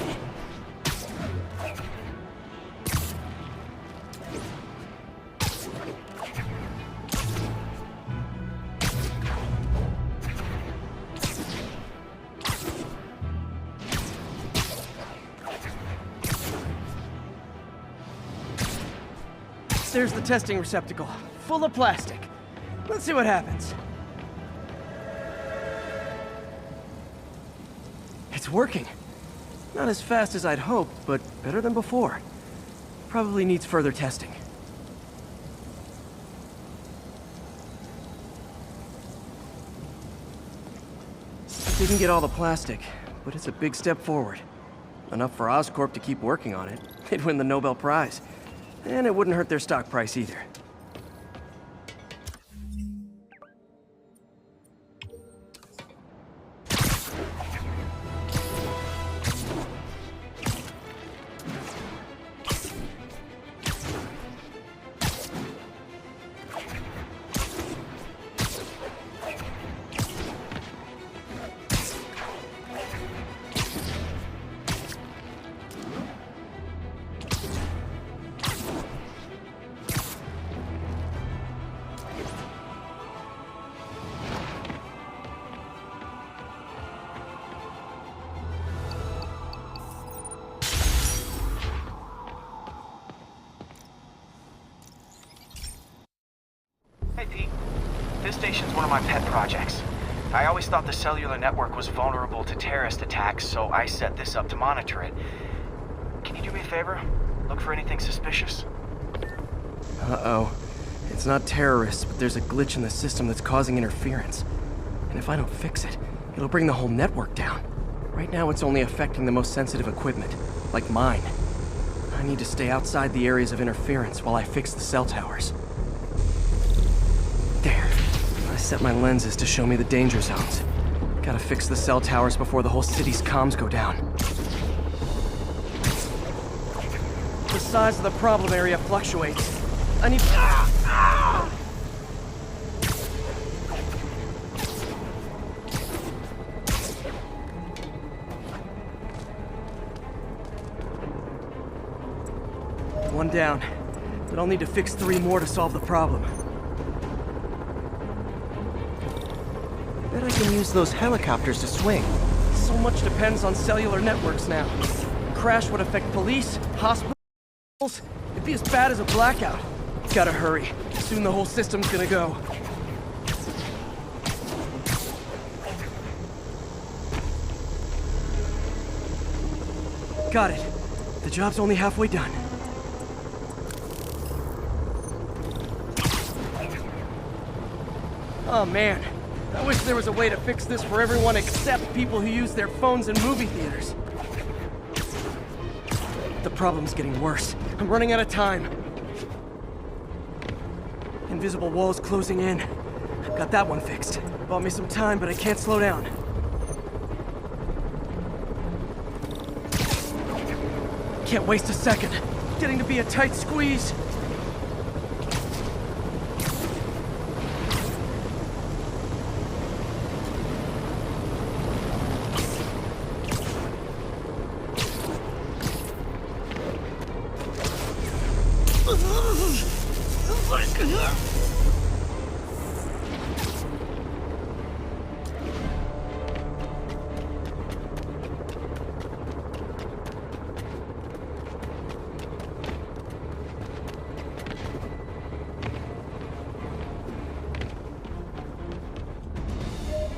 There's the testing receptacle, full of plastic. Let's see what happens. It's working. Not as fast as I'd hoped, but better than before. Probably needs further testing. Didn't get all the plastic, but it's a big step forward. Enough for Oscorp to keep working on it. They'd win the Nobel Prize. And it wouldn't hurt their stock price either. Hey, Pete. This station's one of my pet projects. I always thought the cellular network was vulnerable to terrorist attacks, so I set this up to monitor it. Can you do me a favor? Look for anything suspicious. Uh-oh. It's not terrorists, but there's a glitch in the system that's causing interference. And if I don't fix it, it'll bring the whole network down. Right now, it's only affecting the most sensitive equipment, like mine. I need to stay outside the areas of interference while I fix the cell towers. There. I set my lenses to show me the danger zones. Gotta fix the cell towers before the whole city's comms go down. The size of the problem area fluctuates. I need... One down, but I'll need to fix 3 more to solve the problem. Bet I can use those helicopters to swing. So much depends on cellular networks now. A crash would affect police, hospitals. It'd be as bad as a blackout. Gotta hurry. Soon the whole system's gonna go. Got it. The job's only halfway done. Oh man, I wish there was a way to fix this for everyone except people who use their phones in movie theaters. The problem's getting worse. I'm running out of time. Invisible walls closing in. Got that one fixed. Bought me some time, but I can't slow down. Can't waste a second. Getting to be a tight squeeze.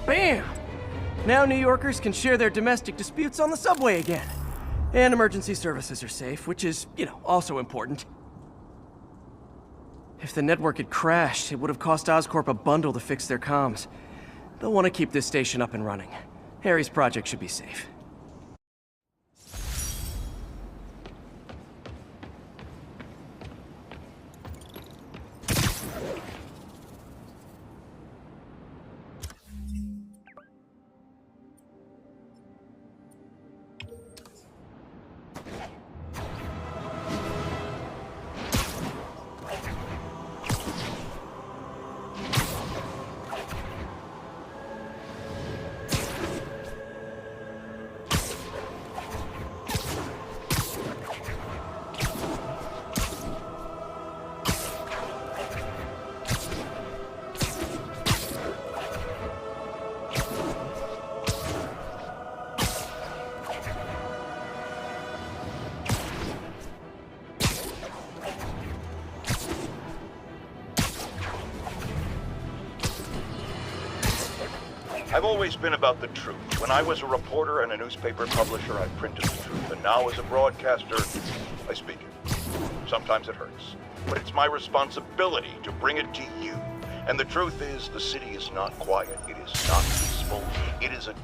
Bam! Now New Yorkers can share their domestic disputes on the subway again. And emergency services are safe, which is, also important. If the network had crashed, it would have cost Oscorp a bundle to fix their comms. They'll want to keep this station up and running. Harry's project should be safe. I've always been about the truth. When I was a reporter and a newspaper publisher, I printed the truth. And now as a broadcaster, I speak it. Sometimes it hurts. But it's my responsibility to bring it to you. And the truth is, the city is not quiet. It is not peaceful. It is a...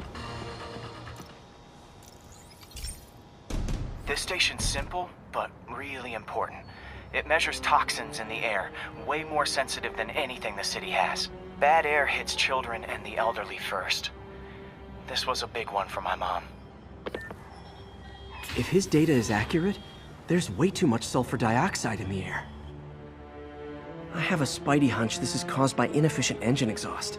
This station's simple, but really important. It measures toxins in the air, way more sensitive than anything the city has. Bad air hits children and the elderly first. This was a big one for my mom. If his data is accurate, there's way too much sulfur dioxide in the air. I have a spidey hunch this is caused by inefficient engine exhaust.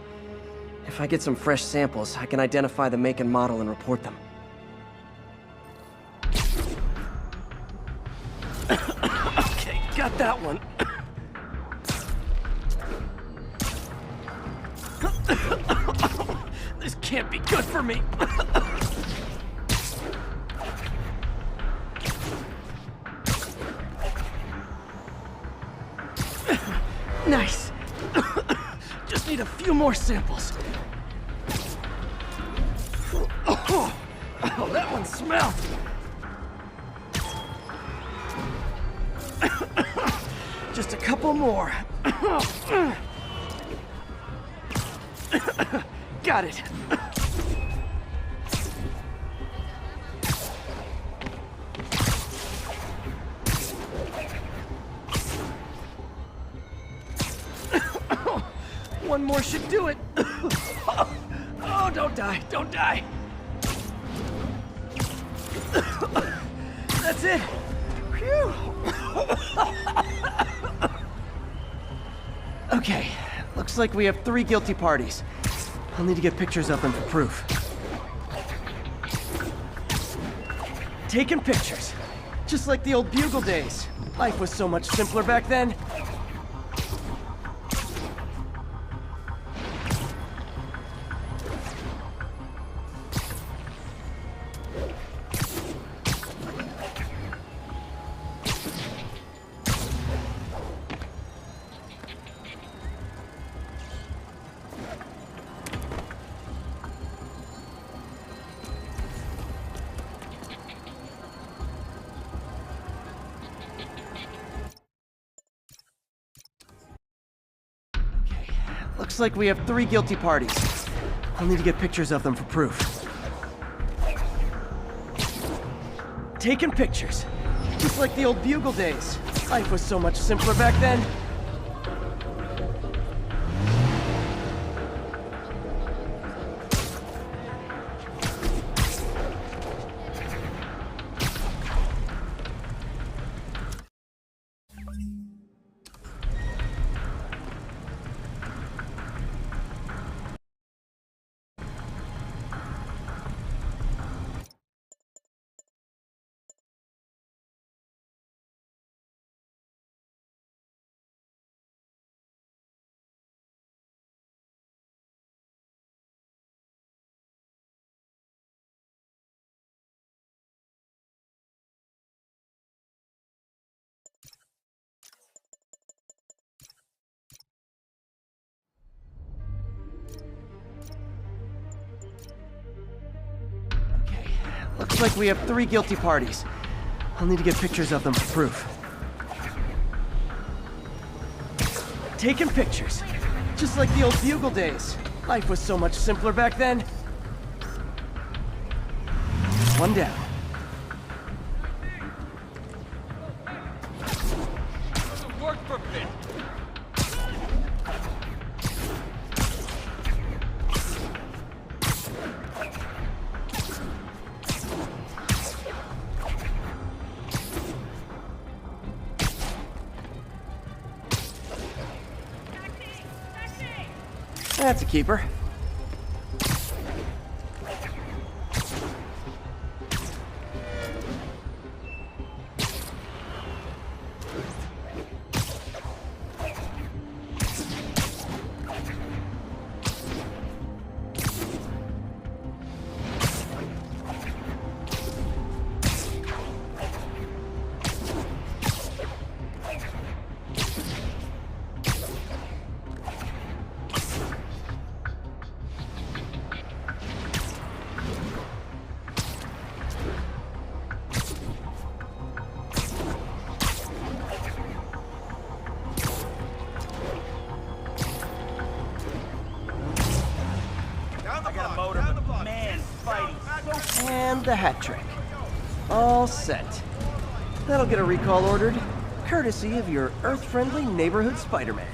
If I get some fresh samples, I can identify the make and model and report them. Okay, got that one. This can't be good for me. Nice. Just need a few more samples. Oh, that one smelled. Just a couple more. Got it. One more should do it. Oh, don't die, don't die. That's it. Phew. Okay, looks like we have 3 guilty parties. I'll need to get pictures of them for proof. Taking pictures. Just like the old Bugle days. Life was so much simpler back then. Looks like we have 3 guilty parties. I'll need to get pictures of them for proof. Taking pictures. Just like the old Bugle days. Life was so much simpler back then. Looks like we have 3 guilty parties. I'll need to get pictures of them for proof. Taking pictures. Just like the old Bugle days. Life was so much simpler back then. One down. Doesn't work for Fisk. That's a keeper. motor, but man, Spidey's so... And the hat trick. All set. That'll get a recall ordered, courtesy of your Earth-friendly neighborhood Spider-Man.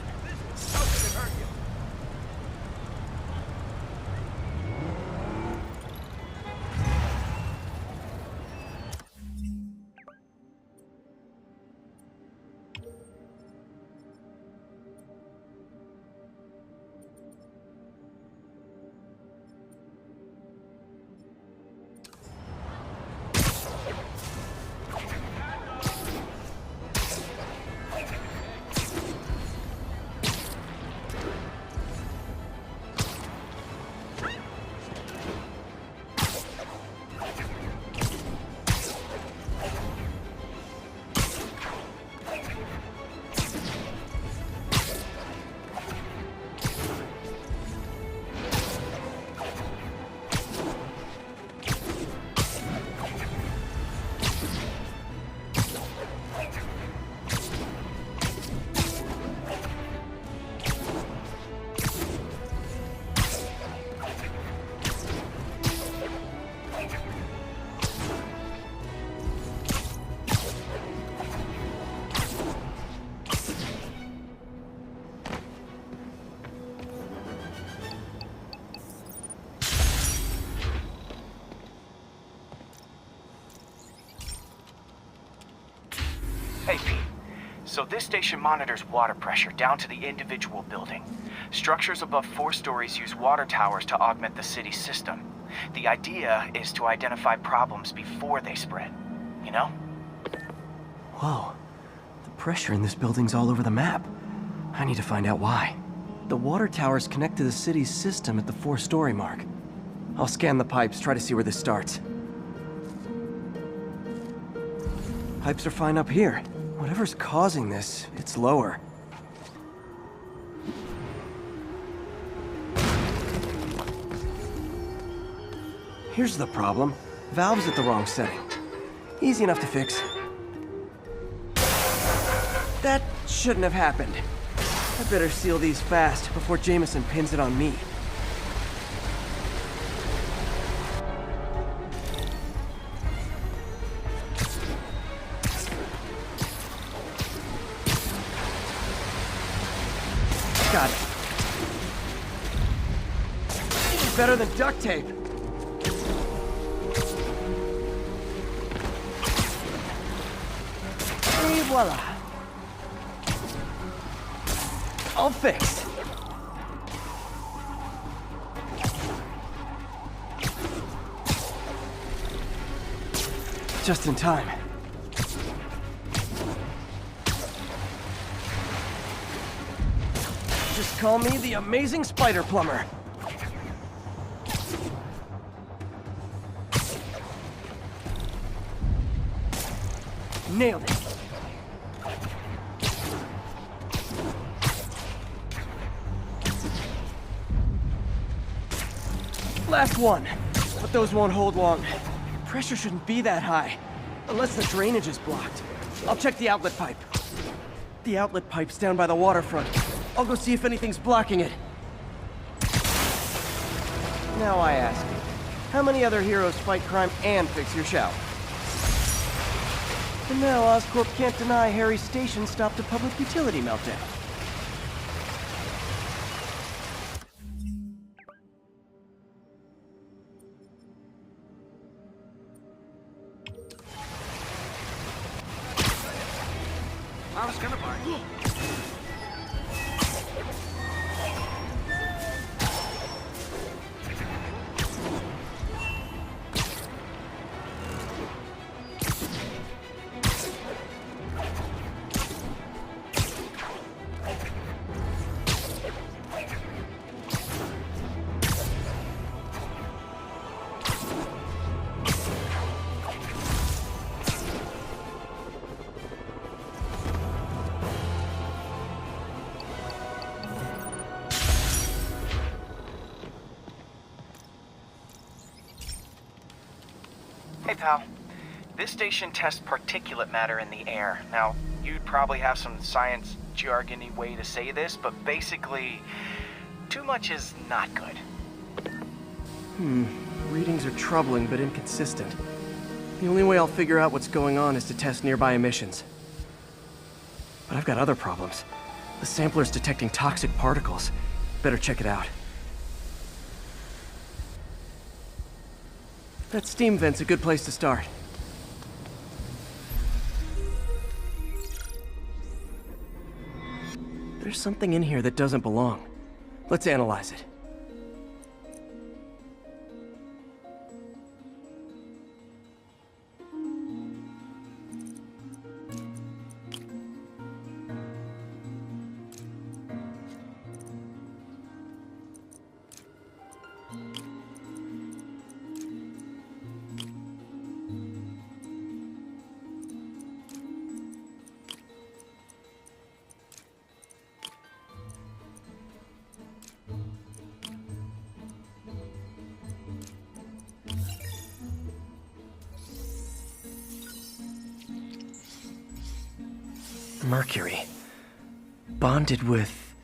Hey, Pete. So this station monitors water pressure down to the individual building. Structures above 4 stories use water towers to augment the city's system. The idea is to identify problems before they spread, you know? Whoa. The pressure in this building's all over the map. I need to find out why. The water towers connect to the city's system at the 4-story mark. I'll scan the pipes, try to see where this starts. Pipes are fine up here. Whatever's causing this, it's lower. Here's the problem. Valve's at the wrong setting. Easy enough to fix. That shouldn't have happened. I better seal these fast before Jameson pins it on me. Got it. Better than duct tape. Et voila. All fixed. Just in time. Just call me the amazing spider plumber. Nailed it. Last one. But those won't hold long. Pressure shouldn't be that high. Unless the drainage is blocked. I'll check the outlet pipe. The outlet pipe's down by the waterfront. I'll go see if anything's blocking it. Now I ask you, how many other heroes fight crime and fix your shower? And now Oscorp can't deny Harry's station stopped a public utility meltdown. I was gonna buy you. Hey, pal. This station tests particulate matter in the air. Now, you'd probably have some science jargony way to say this, but basically, too much is not good. Readings are troubling but inconsistent. The only way I'll figure out what's going on is to test nearby emissions. But I've got other problems. The sampler's detecting toxic particles. Better check it out. That steam vent's a good place to start. There's something in here that doesn't belong. Let's analyze it. Mercury. Bonded with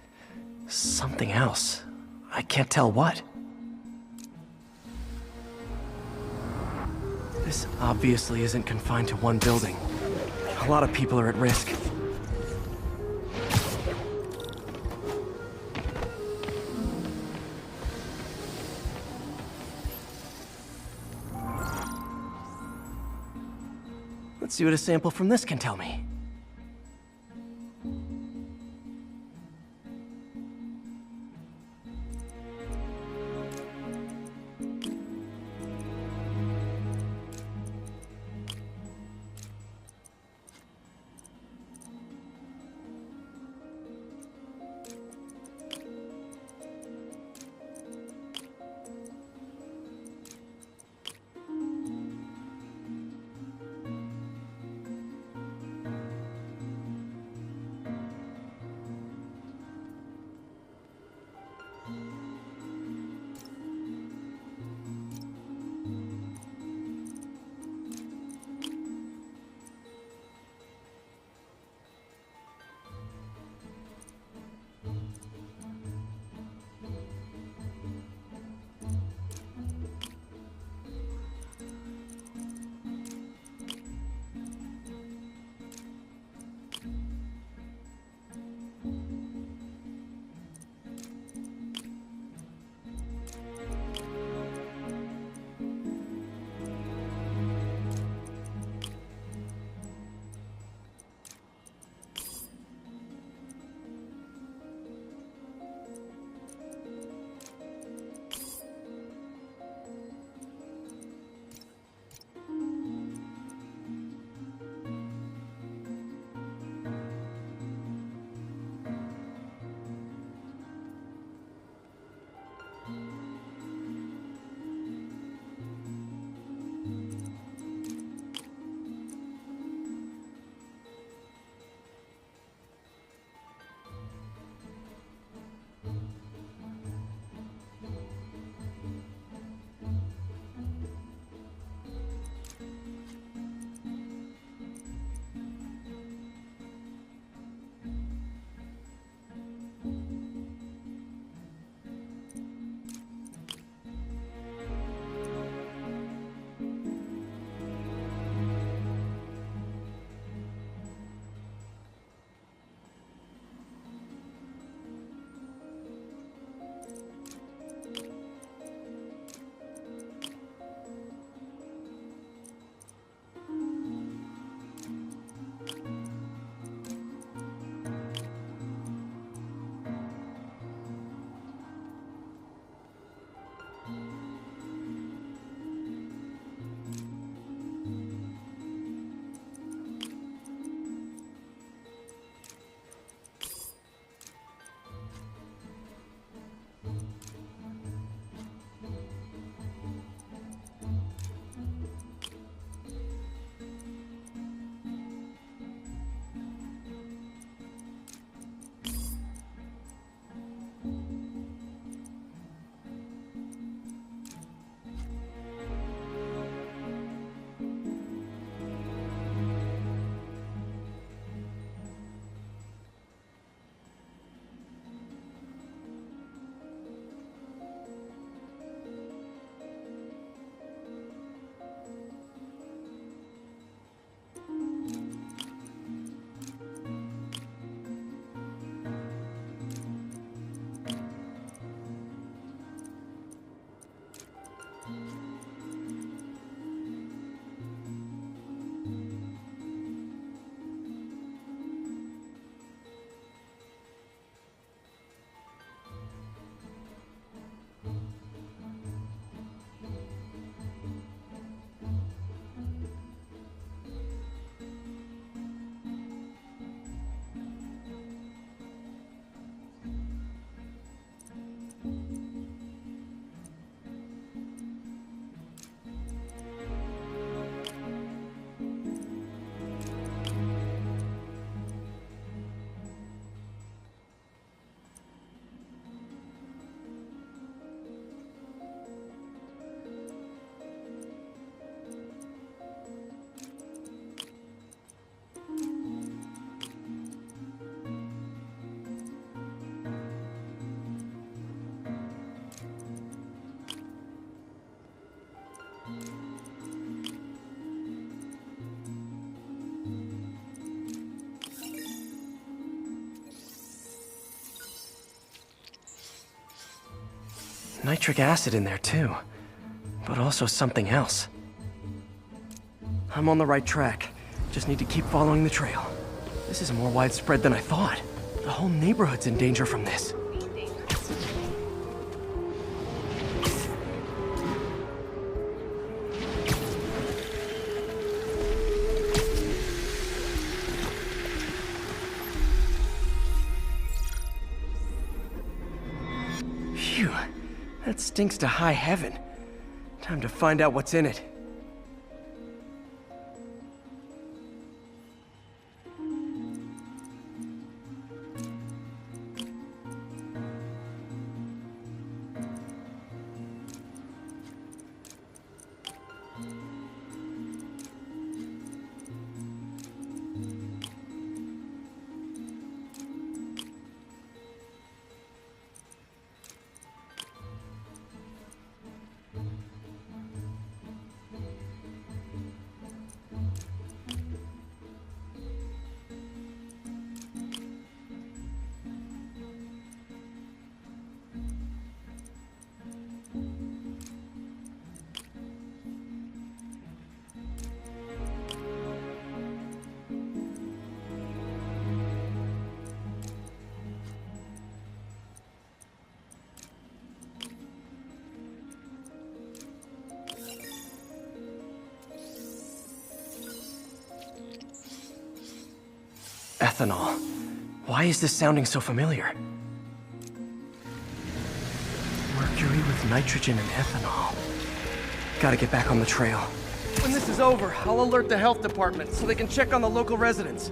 something else. I can't tell what. This obviously isn't confined to one building. A lot of people are at risk. Let's see what a sample from this can tell me. Nitric acid in there too, but also something else. I'm on the right track. Just need to keep following the trail. This is more widespread than I thought. The whole neighborhood's in danger from this. Phew. That stinks to high heaven. Time to find out what's in it. Ethanol. Why is this sounding so familiar? Mercury with nitrogen and ethanol. Gotta get back on the trail. When this is over, I'll alert the health department so they can check on the local residents.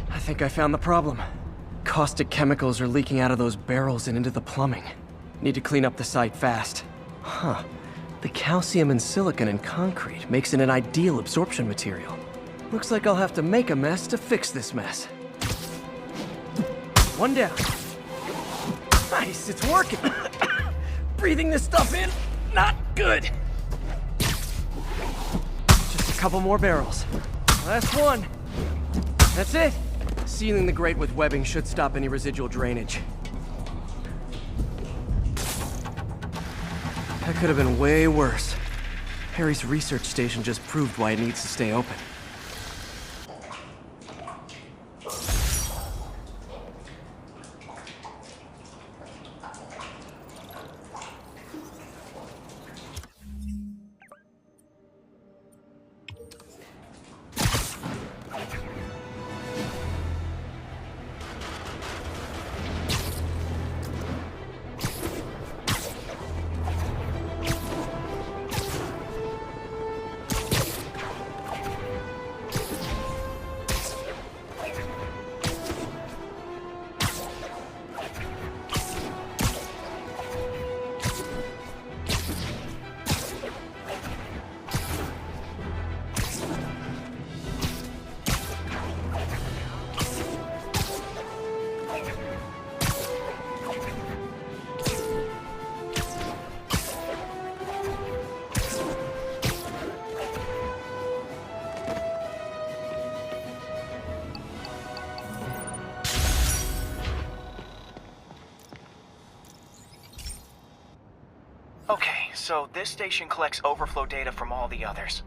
I think I found the problem. Caustic chemicals are leaking out of those barrels and into the plumbing. Need to clean up the site fast. Huh. The calcium and silicon in concrete makes it an ideal absorption material. Looks like I'll have to make a mess to fix this mess. One down. Nice, it's working. Breathing this stuff in, not good. Just a couple more barrels. Last one. That's it. Sealing the grate with webbing should stop any residual drainage. That could have been way worse. Harry's research station just proved why it needs to stay open. Okay, so this station collects overflow data from all the others.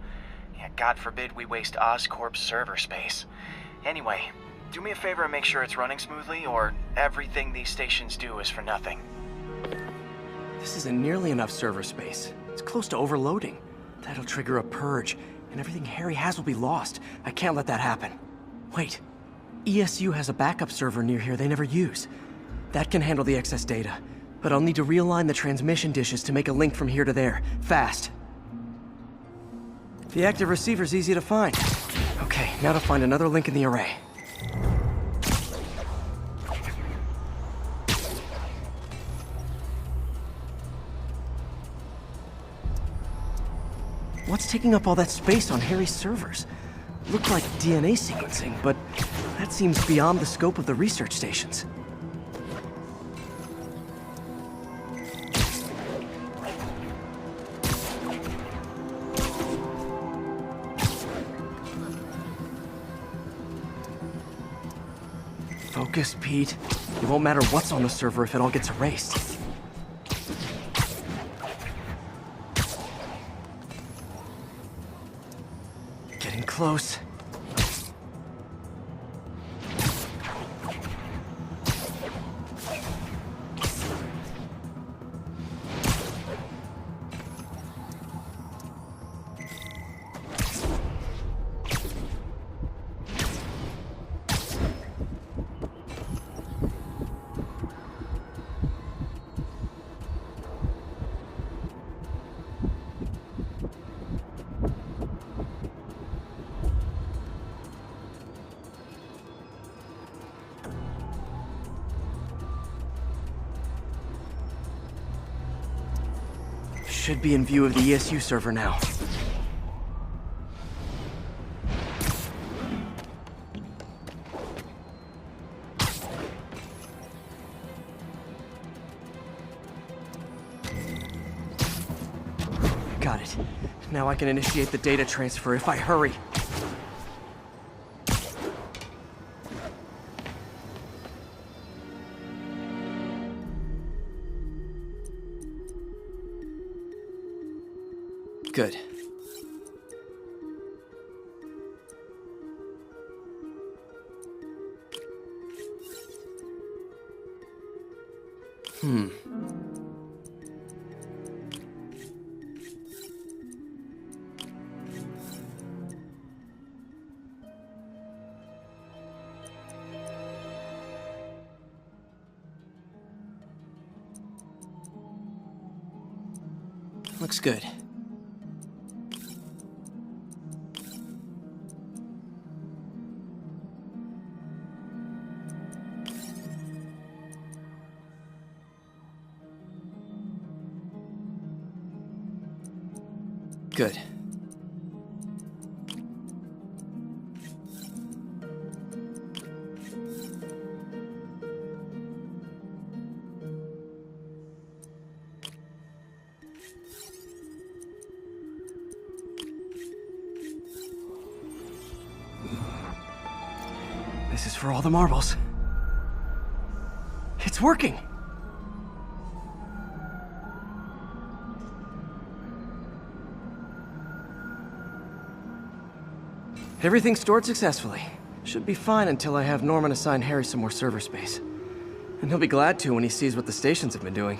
Yeah, God forbid we waste Oscorp's server space. Anyway, do me a favor and make sure it's running smoothly, or everything these stations do is for nothing. This isn't nearly enough server space. It's close to overloading. That'll trigger a purge, and everything Harry has will be lost. I can't let that happen. Wait. ESU has a backup server near here they never use. That can handle the excess data, but I'll need to realign the transmission dishes to make a link from here to there, fast. The active receiver's easy to find. Okay, now to find another link in the array. What's taking up all that space on Harry's servers? Looked like DNA sequencing, but that seems beyond the scope of the research stations. Focus, Pete. It won't matter what's on the server if it all gets erased. Getting close. Should be in view of the ESU server now. Got it. Now I can initiate the data transfer if I hurry. Good. Looks good. Good. This is for all the marbles. It's working! Everything's stored successfully. Should be fine until I have Norman assign Harry some more server space. And he'll be glad to when he sees what the stations have been doing.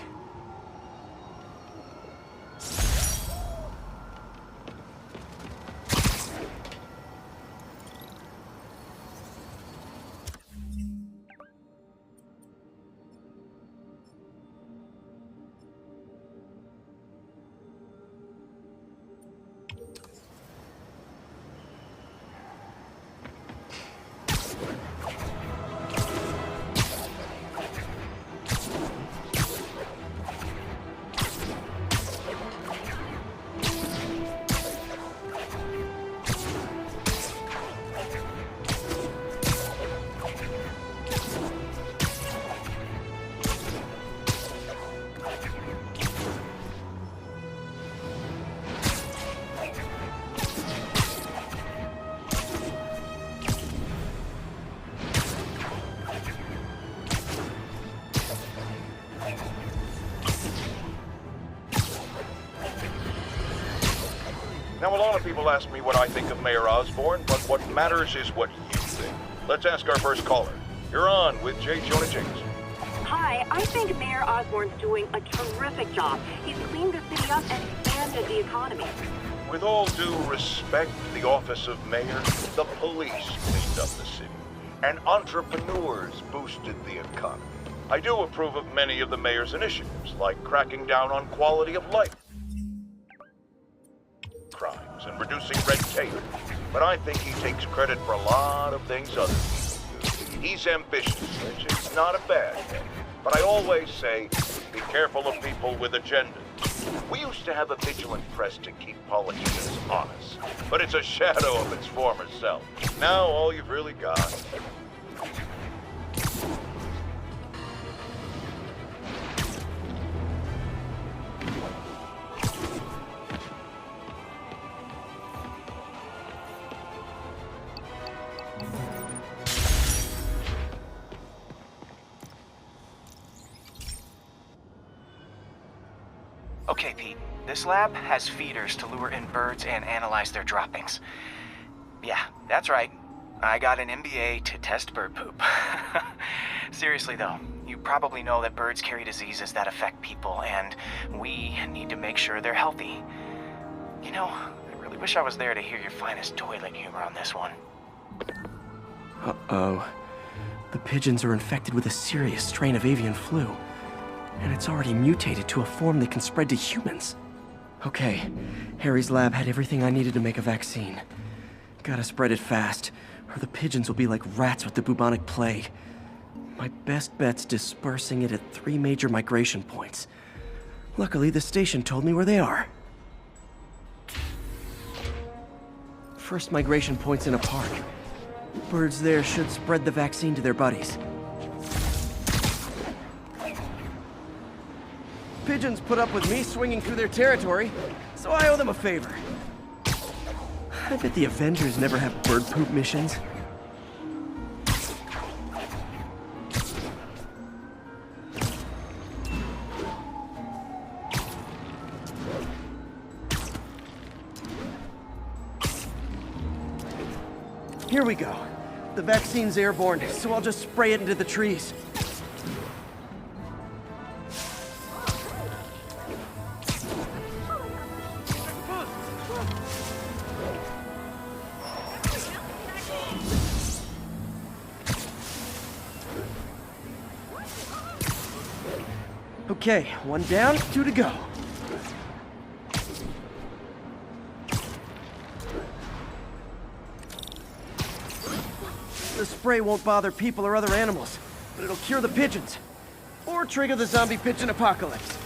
Now, a lot of people ask me what I think of Mayor Osborn, but what matters is what you think. Let's ask our first caller. You're on with J. Jonah Jameson. Hi, I think Mayor Osborn's doing a terrific job. He's cleaned the city up and expanded the economy. With all due respect, the office of mayor, the police cleaned up the city, and entrepreneurs boosted the economy. I do approve of many of the mayor's initiatives, like cracking down on quality of life crimes and reducing red tape. But I think he takes credit for a lot of things other people do. He's ambitious, which is not a bad thing. But I always say, be careful of people with agendas. We used to have a vigilant press to keep politicians honest, but it's a shadow of its former self. Now all you've really got. Okay, Pete. This lab has feeders to lure in birds and analyze their droppings. Yeah, that's right. I got an MBA to test bird poop. Seriously though, you probably know that birds carry diseases that affect people, and we need to make sure they're healthy. You know, I really wish I was there to hear your finest toilet humor on this one. Uh-oh. The pigeons are infected with a serious strain of avian flu. And it's already mutated to a form that can spread to humans. Okay, Harry's lab had everything I needed to make a vaccine. Gotta spread it fast, or the pigeons will be like rats with the bubonic plague. My best bet's dispersing it at 3 major migration points. Luckily, the station told me where they are. First migration point's in a park. Birds there should spread the vaccine to their buddies. Pigeons put up with me swinging through their territory, so I owe them a favor. I bet the Avengers never have bird poop missions. Here we go. The vaccine's airborne, so I'll just spray it into the trees. Okay, 1 down, 2 to go. The spray won't bother people or other animals, but it'll cure the pigeons. Or trigger the zombie pigeon apocalypse.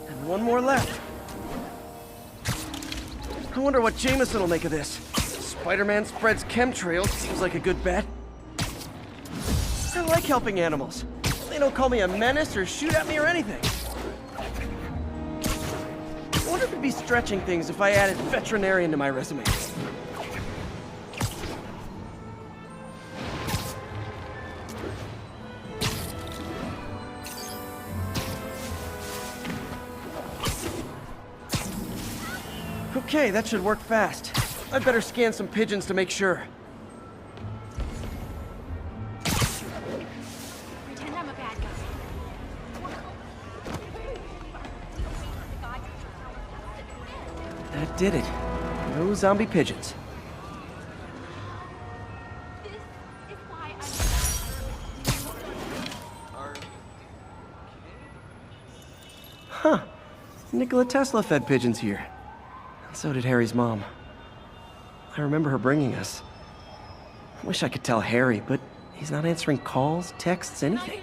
And 1 more left. I wonder what Jameson will make of this. Spider-Man spreads chemtrails, seems like a good bet. I like helping animals. They don't call me a menace or shoot at me or anything. I wonder if it'd be stretching things if I added veterinarian to my resume. Okay, that should work fast. I'd better scan some pigeons to make sure. Pretend I'm a bad guy. That did it. No zombie pigeons. Huh. Nikola Tesla fed pigeons here. So did Harry's mom. I remember her bringing us. Wish I could tell Harry, but he's not answering calls, texts, anything.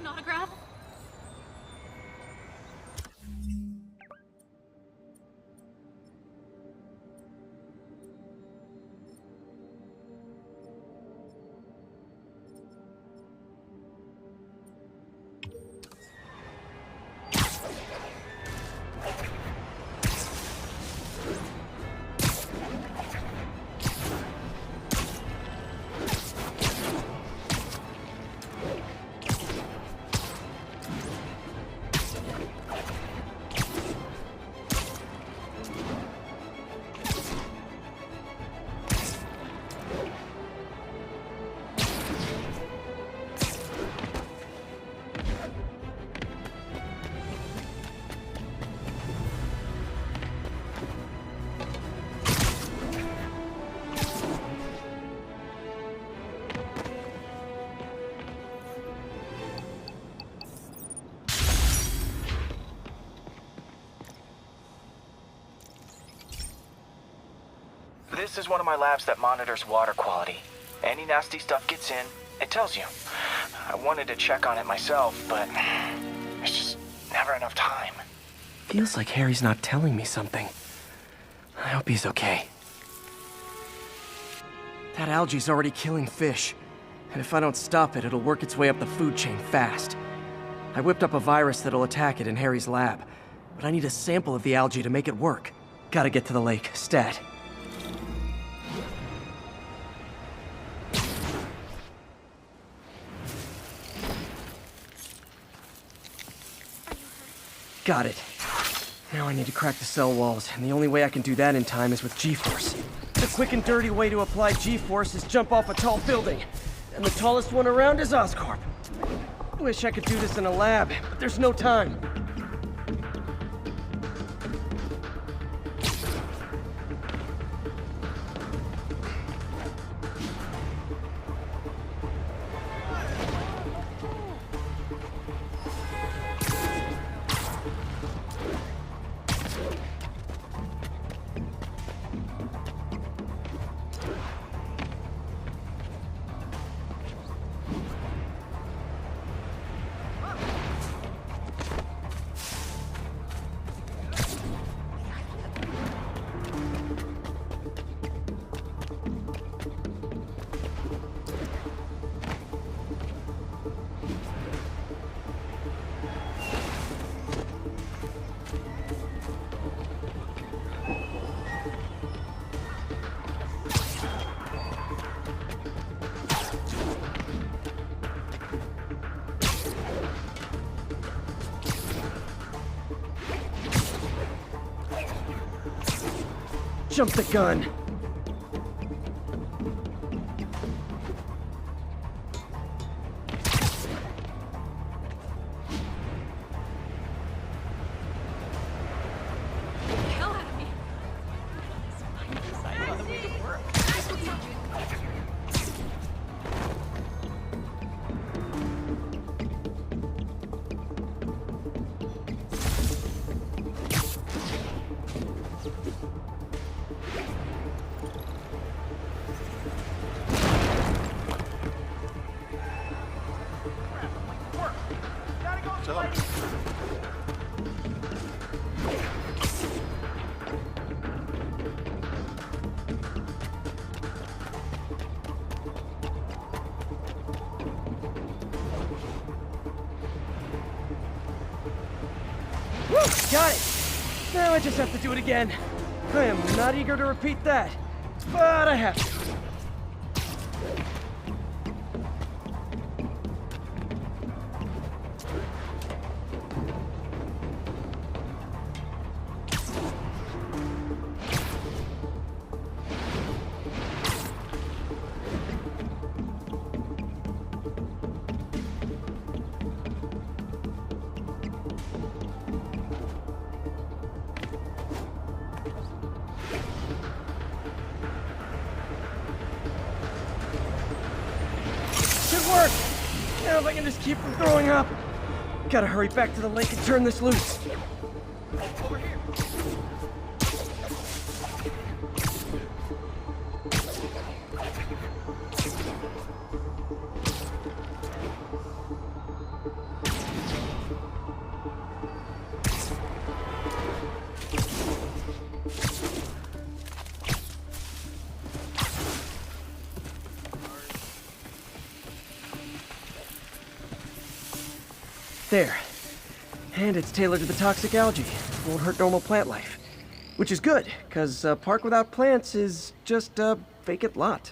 This is one of my labs that monitors water quality. Any nasty stuff gets in, it tells you. I wanted to check on it myself, but there's just never enough time. Feels like Harry's not telling me something. I hope he's okay. That algae's already killing fish. And if I don't stop it, it'll work its way up the food chain fast. I whipped up a virus that'll attack it in Harry's lab. But I need a sample of the algae to make it work. Gotta get to the lake, stat. Got it. Now I need to crack the cell walls, and the only way I can do that in time is with G-Force. The quick and dirty way to apply G-Force is jump off a tall building. And the tallest one around is Oscorp. Wish I could do this in a lab, but there's no time. Jump the gun. Got it! Now I just have to do it again. I am not eager to repeat that, but I have to. Work! Now if I can just keep from throwing up. Gotta hurry back to the lake and turn this loose. Over here. There. And it's tailored to the toxic algae. Won't hurt normal plant life. Which is good, because a park without plants is just a vacant lot.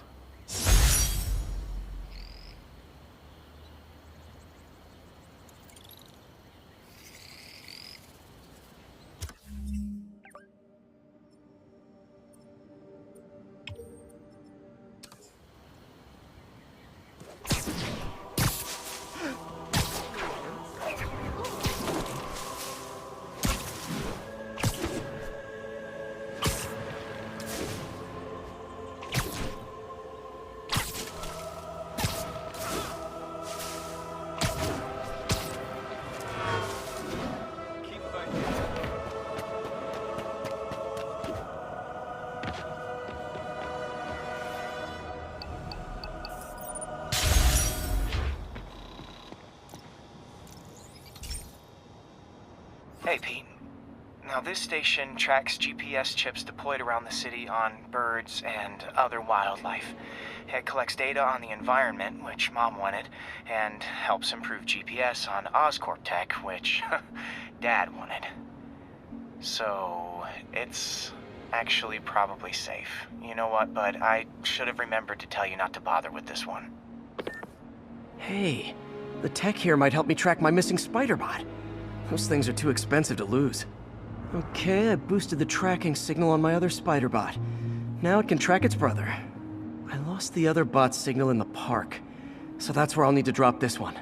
Now, this station tracks GPS chips deployed around the city on birds and other wildlife. It collects data on the environment, which Mom wanted, and helps improve GPS on Oscorp tech, which Dad wanted. So, it's actually probably safe. You know what, bud? I should have remembered to tell you not to bother with this one. Hey, the tech here might help me track my missing spider bot. Those things are too expensive to lose. Okay, I boosted the tracking signal on my other spider bot. Now it can track its brother. I lost the other bot's signal in the park, so that's where I'll need to drop this one.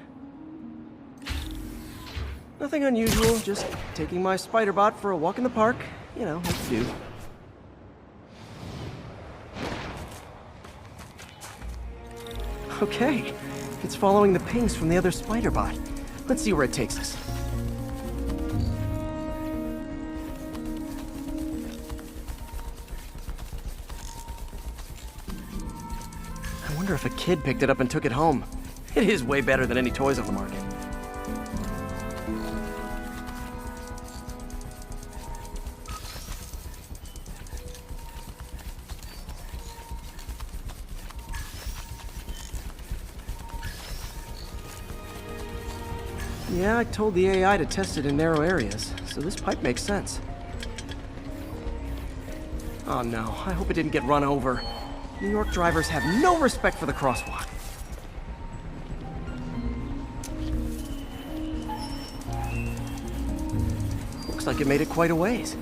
Nothing unusual, just taking my spider bot for a walk in the park. You know, like you do. Okay, it's following the pings from the other spider bot. Let's see where it takes us. I wonder if a kid picked it up and took it home. It is way better than any toys on the market. Yeah, I told the AI to test it in narrow areas, so this pipe makes sense. Oh no, I hope it didn't get run over. New York drivers have no respect for the crosswalk. Looks like it made it quite a ways.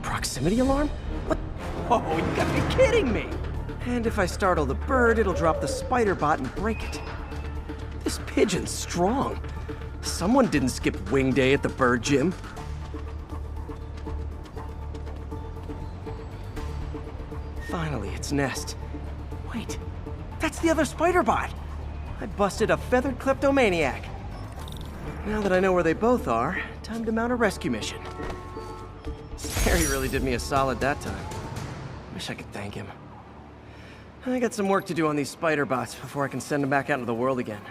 Proximity alarm? What? Oh, you gotta be kidding me! And if I startle the bird, it'll drop the spider bot and break it. This pigeon's strong. Someone didn't skip wing day at the bird gym. Finally, its nest. Wait, that's the other spider bot! I busted a feathered kleptomaniac. Now that I know where they both are, time to mount a rescue mission. Harry really did me a solid that time. Wish I could thank him. I got some work to do on these spider bots before I can send them back out into the world again.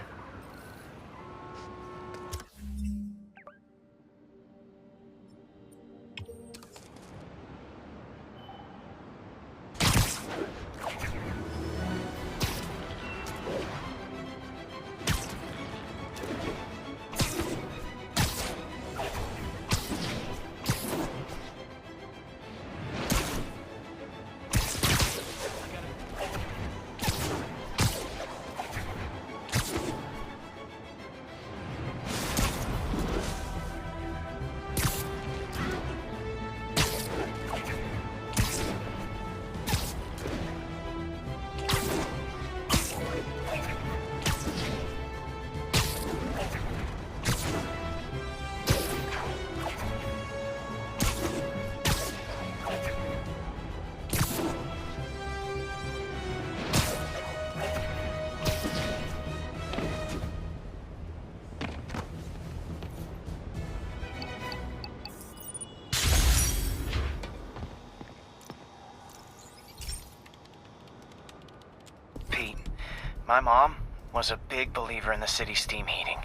My mom was a big believer in the city's steam heating.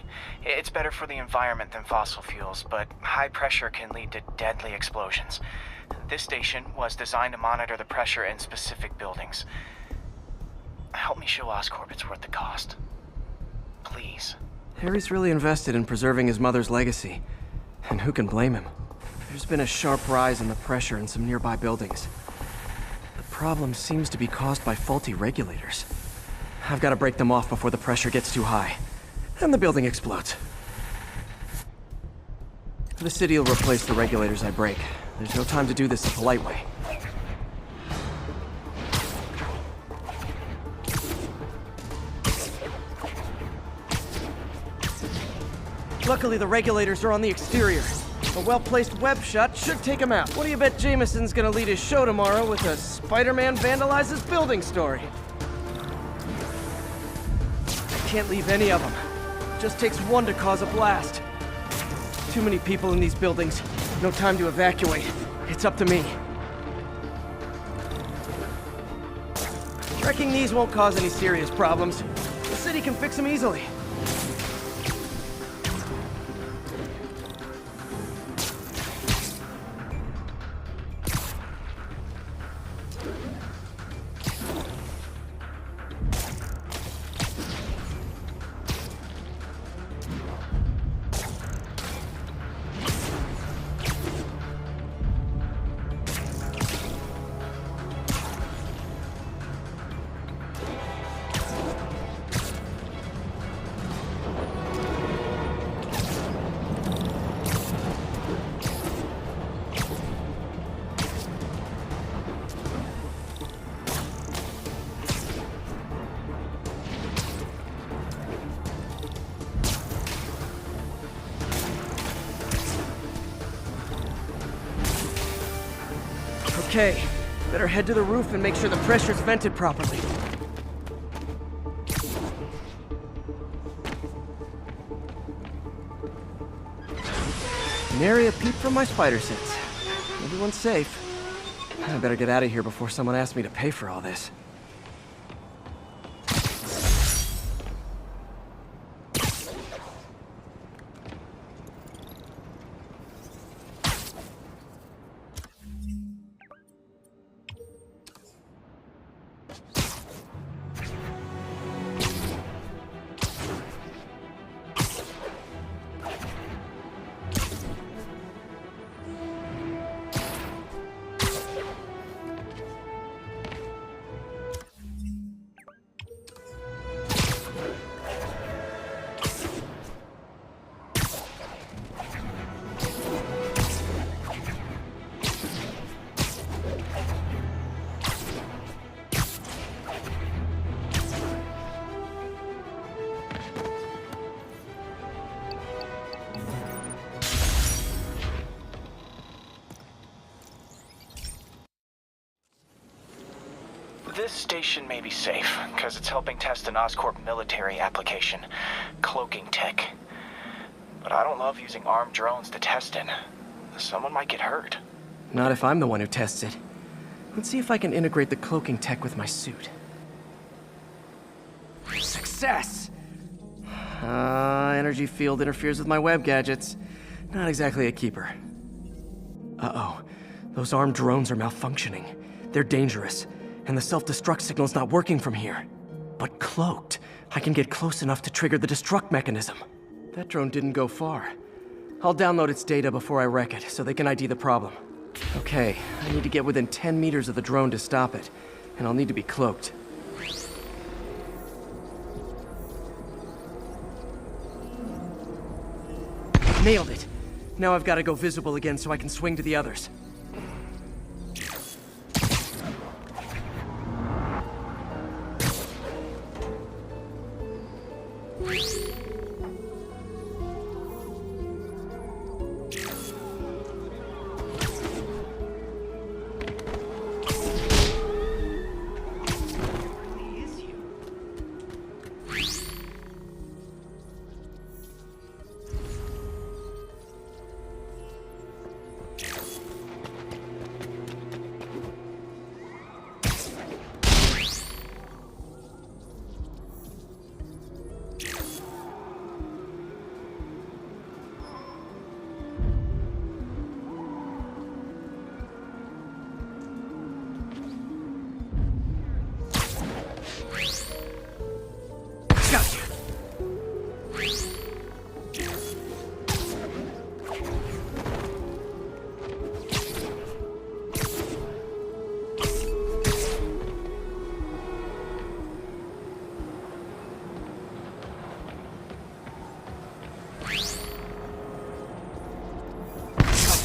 It's better for the environment than fossil fuels, but high pressure can lead to deadly explosions. This station was designed to monitor the pressure in specific buildings. Help me show Oscorp it's worth the cost. Please. Harry's really invested in preserving his mother's legacy. And who can blame him? There's been a sharp rise in the pressure in some nearby buildings. The problem seems to be caused by faulty regulators. I've got to break them off before the pressure gets too high, and the building explodes. The city will replace the regulators I break. There's no time to do this the polite way. Luckily, the regulators are on the exterior. A well-placed web shot should take him out. What do you bet Jameson's gonna lead his show tomorrow with a Spider-Man vandalizes building story? Can't leave any of them. Just takes one to cause a blast. Too many people in these buildings. No time to evacuate. It's up to me. Wrecking these won't cause any serious problems. The city can fix them easily. Okay, better head to the roof and make sure the pressure's vented properly. Nary a peep from my spider sense. Everyone's safe. I better get out of here before someone asks me to pay for all this. This station may be safe, because it's helping test an Oscorp military application, cloaking tech. But I don't love using armed drones to test it. Someone might get hurt. Not if I'm the one who tests it. Let's see if I can integrate the cloaking tech with my suit. Success! Energy field interferes with my web gadgets. Not exactly a keeper. Uh-oh. Those armed drones are malfunctioning. They're dangerous. And the self-destruct signal's not working from here. But cloaked, I can get close enough to trigger the destruct mechanism. That drone didn't go far. I'll download its data before I wreck it, so they can ID the problem. Okay, I need to get within 10 meters of the drone to stop it, and I'll need to be cloaked. Nailed it! Now I've got to go visible again so I can swing to the others.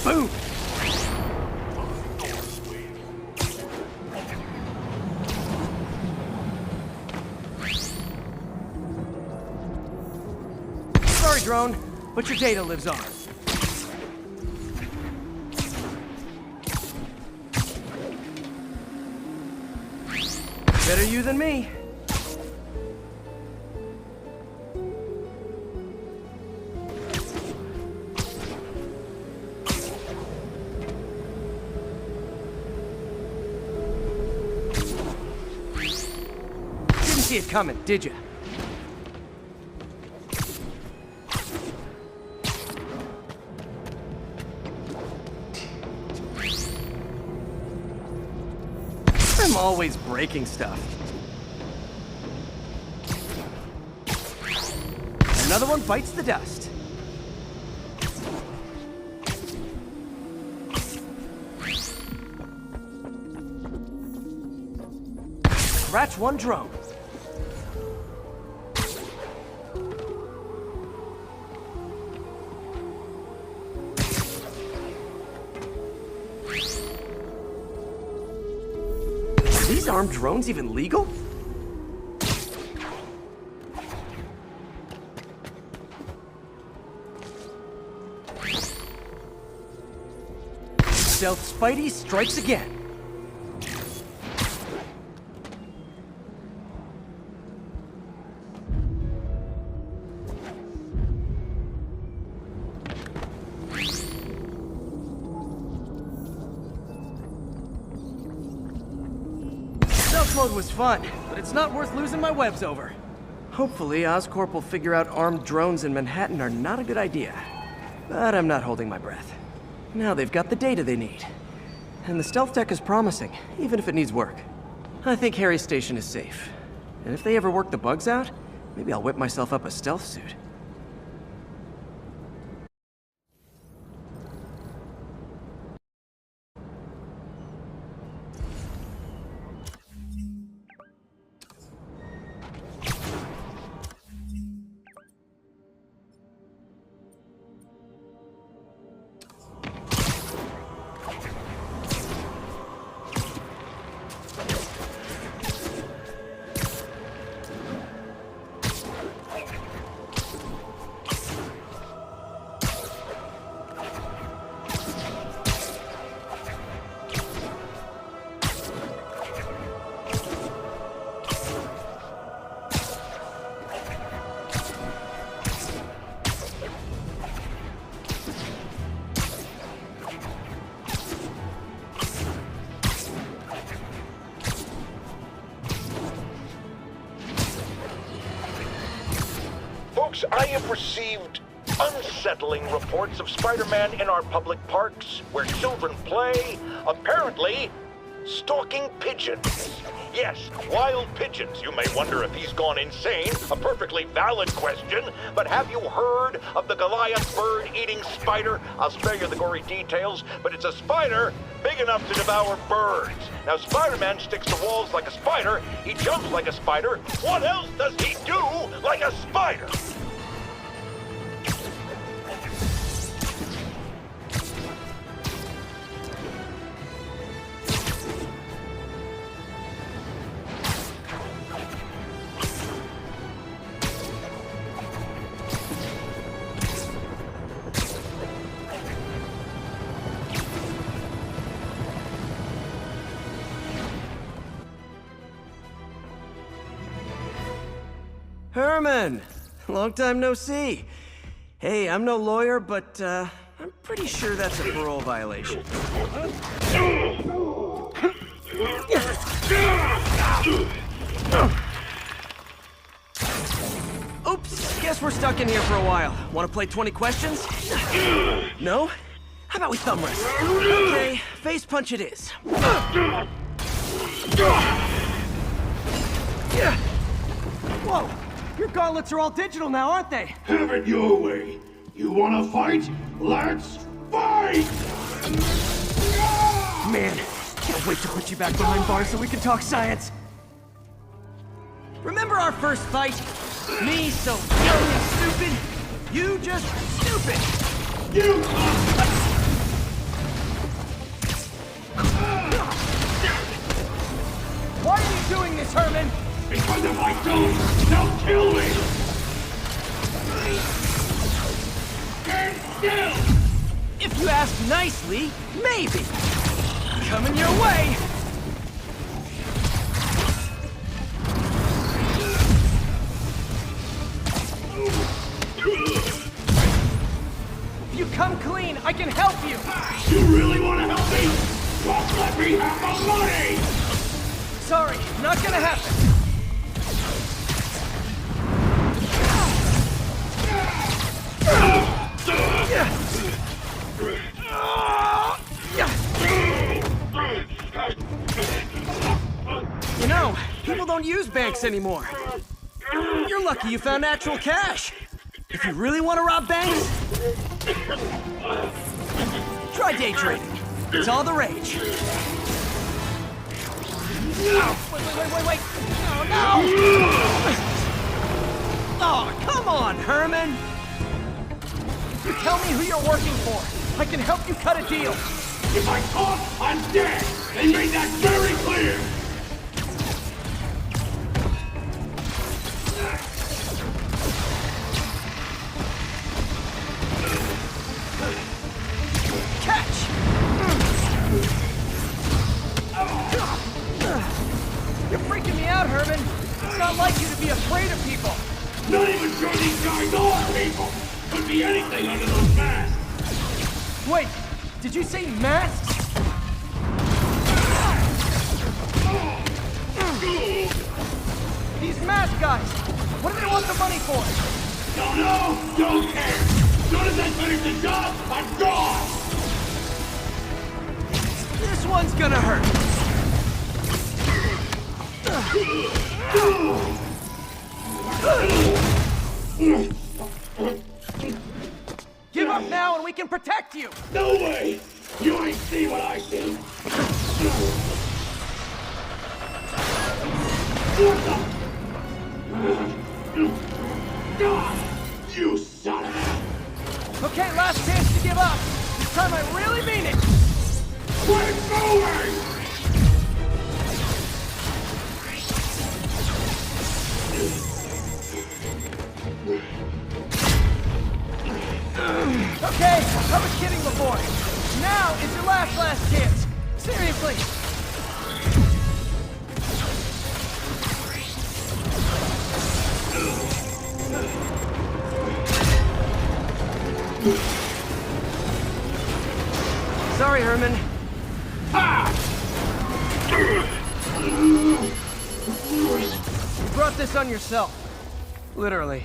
Boom! Sorry, drone, but your data lives on. Better you than me. Didn't see it coming, did you? I'm always breaking stuff. Another one bites the dust. Scratch one drone. Are these armed drones even legal? Stealth Spidey strikes again. Stealth mode was fun, but it's not worth losing my webs over. Hopefully, Oscorp will figure out armed drones in Manhattan are not a good idea. But I'm not holding my breath. Now they've got the data they need. And the stealth tech is promising, even if it needs work. I think Harry's station is safe. And if they ever work the bugs out, maybe I'll whip myself up a stealth suit. I have received unsettling reports of Spider-Man in our public parks, where children play, apparently stalking pigeons. Yes, wild pigeons. You may wonder if he's gone insane, a perfectly valid question, but have you heard of the Goliath bird-eating spider? I'll spare you the gory details, but it's a spider big enough to devour birds. Now, Spider-Man sticks to walls like a spider, he jumps like a spider. What else does he do like a spider? Herman! Long time no see. Hey, I'm no lawyer, but I'm pretty sure that's a parole violation. Oops, guess we're stuck in here for a while. Want to play 20 questions? No? How about we thumb wrestle? Okay, face punch it is. Whoa! Your gauntlets are all digital now, aren't they? Have it your way. You wanna fight? Let's fight! Man, can't wait to put you back behind bars so we can talk science. Remember our first fight? Me so young and stupid, you just stupid! You! Why are you doing this, Herman? Because if I don't, they'll kill me! Stand still! If you ask nicely, maybe. Coming your way! I can help you! You really want to help me? Just let me have the money! Sorry, not gonna happen. You know, people don't use banks anymore. You're lucky you found actual cash. If you really want to rob banks, try day trading. It's all the rage. Wait. No! Oh, come on, Herman. You tell me who you're working for. I can help you cut a deal. If I talk, I'm dead! They made that very clear! Catch! You're freaking me out, Herman. It's not like you to be afraid of people. Not even sure these guys are people! Could be anything under those masks! Wait, did you say masks? These mask guys, what do they want the money for? Don't know, don't care! As soon as I finish the job, I'm gone! This one's gonna hurt. Give up now and we can protect you! No way! You ain't see what I see! You son of a... Okay, last chance to give up. This time I really mean it. Quit moving! Okay, I was kidding before. Now is your last chance. Seriously. Sorry, Herman. You brought this on yourself. Literally.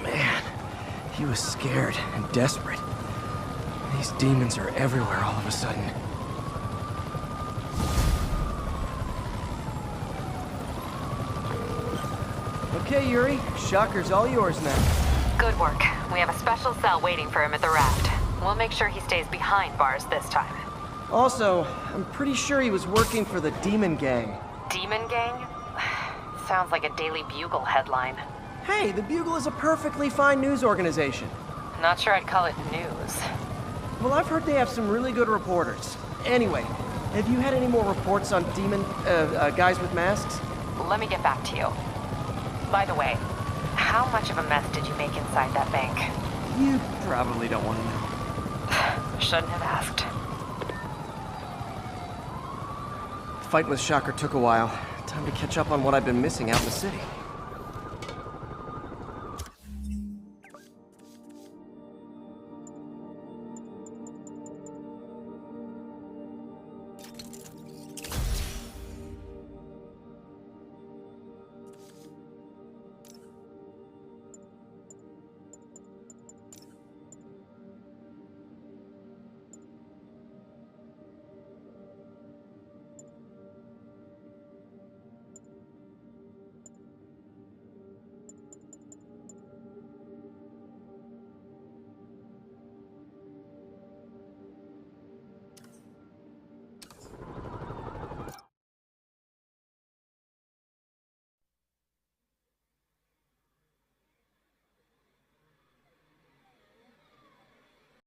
Man, he was scared and desperate. These demons are everywhere all of a sudden. Okay, Yuri. Shocker's all yours now. Good work. We have a special cell waiting for him at the raft. We'll make sure he stays behind bars this time. Also, I'm pretty sure he was working for the Demon Gang. Demon Gang? Sounds like a Daily Bugle headline. Hey, the Bugle is a perfectly fine news organization. Not sure I'd call it news. Well, I've heard they have some really good reporters. Anyway, have you had any more reports on demon, guys with masks? Let me get back to you. By the way, how much of a mess did you make inside that bank? You probably don't want to know. Shouldn't have asked. The fight with Shocker took a while. Time to catch up on what I've been missing out in the city.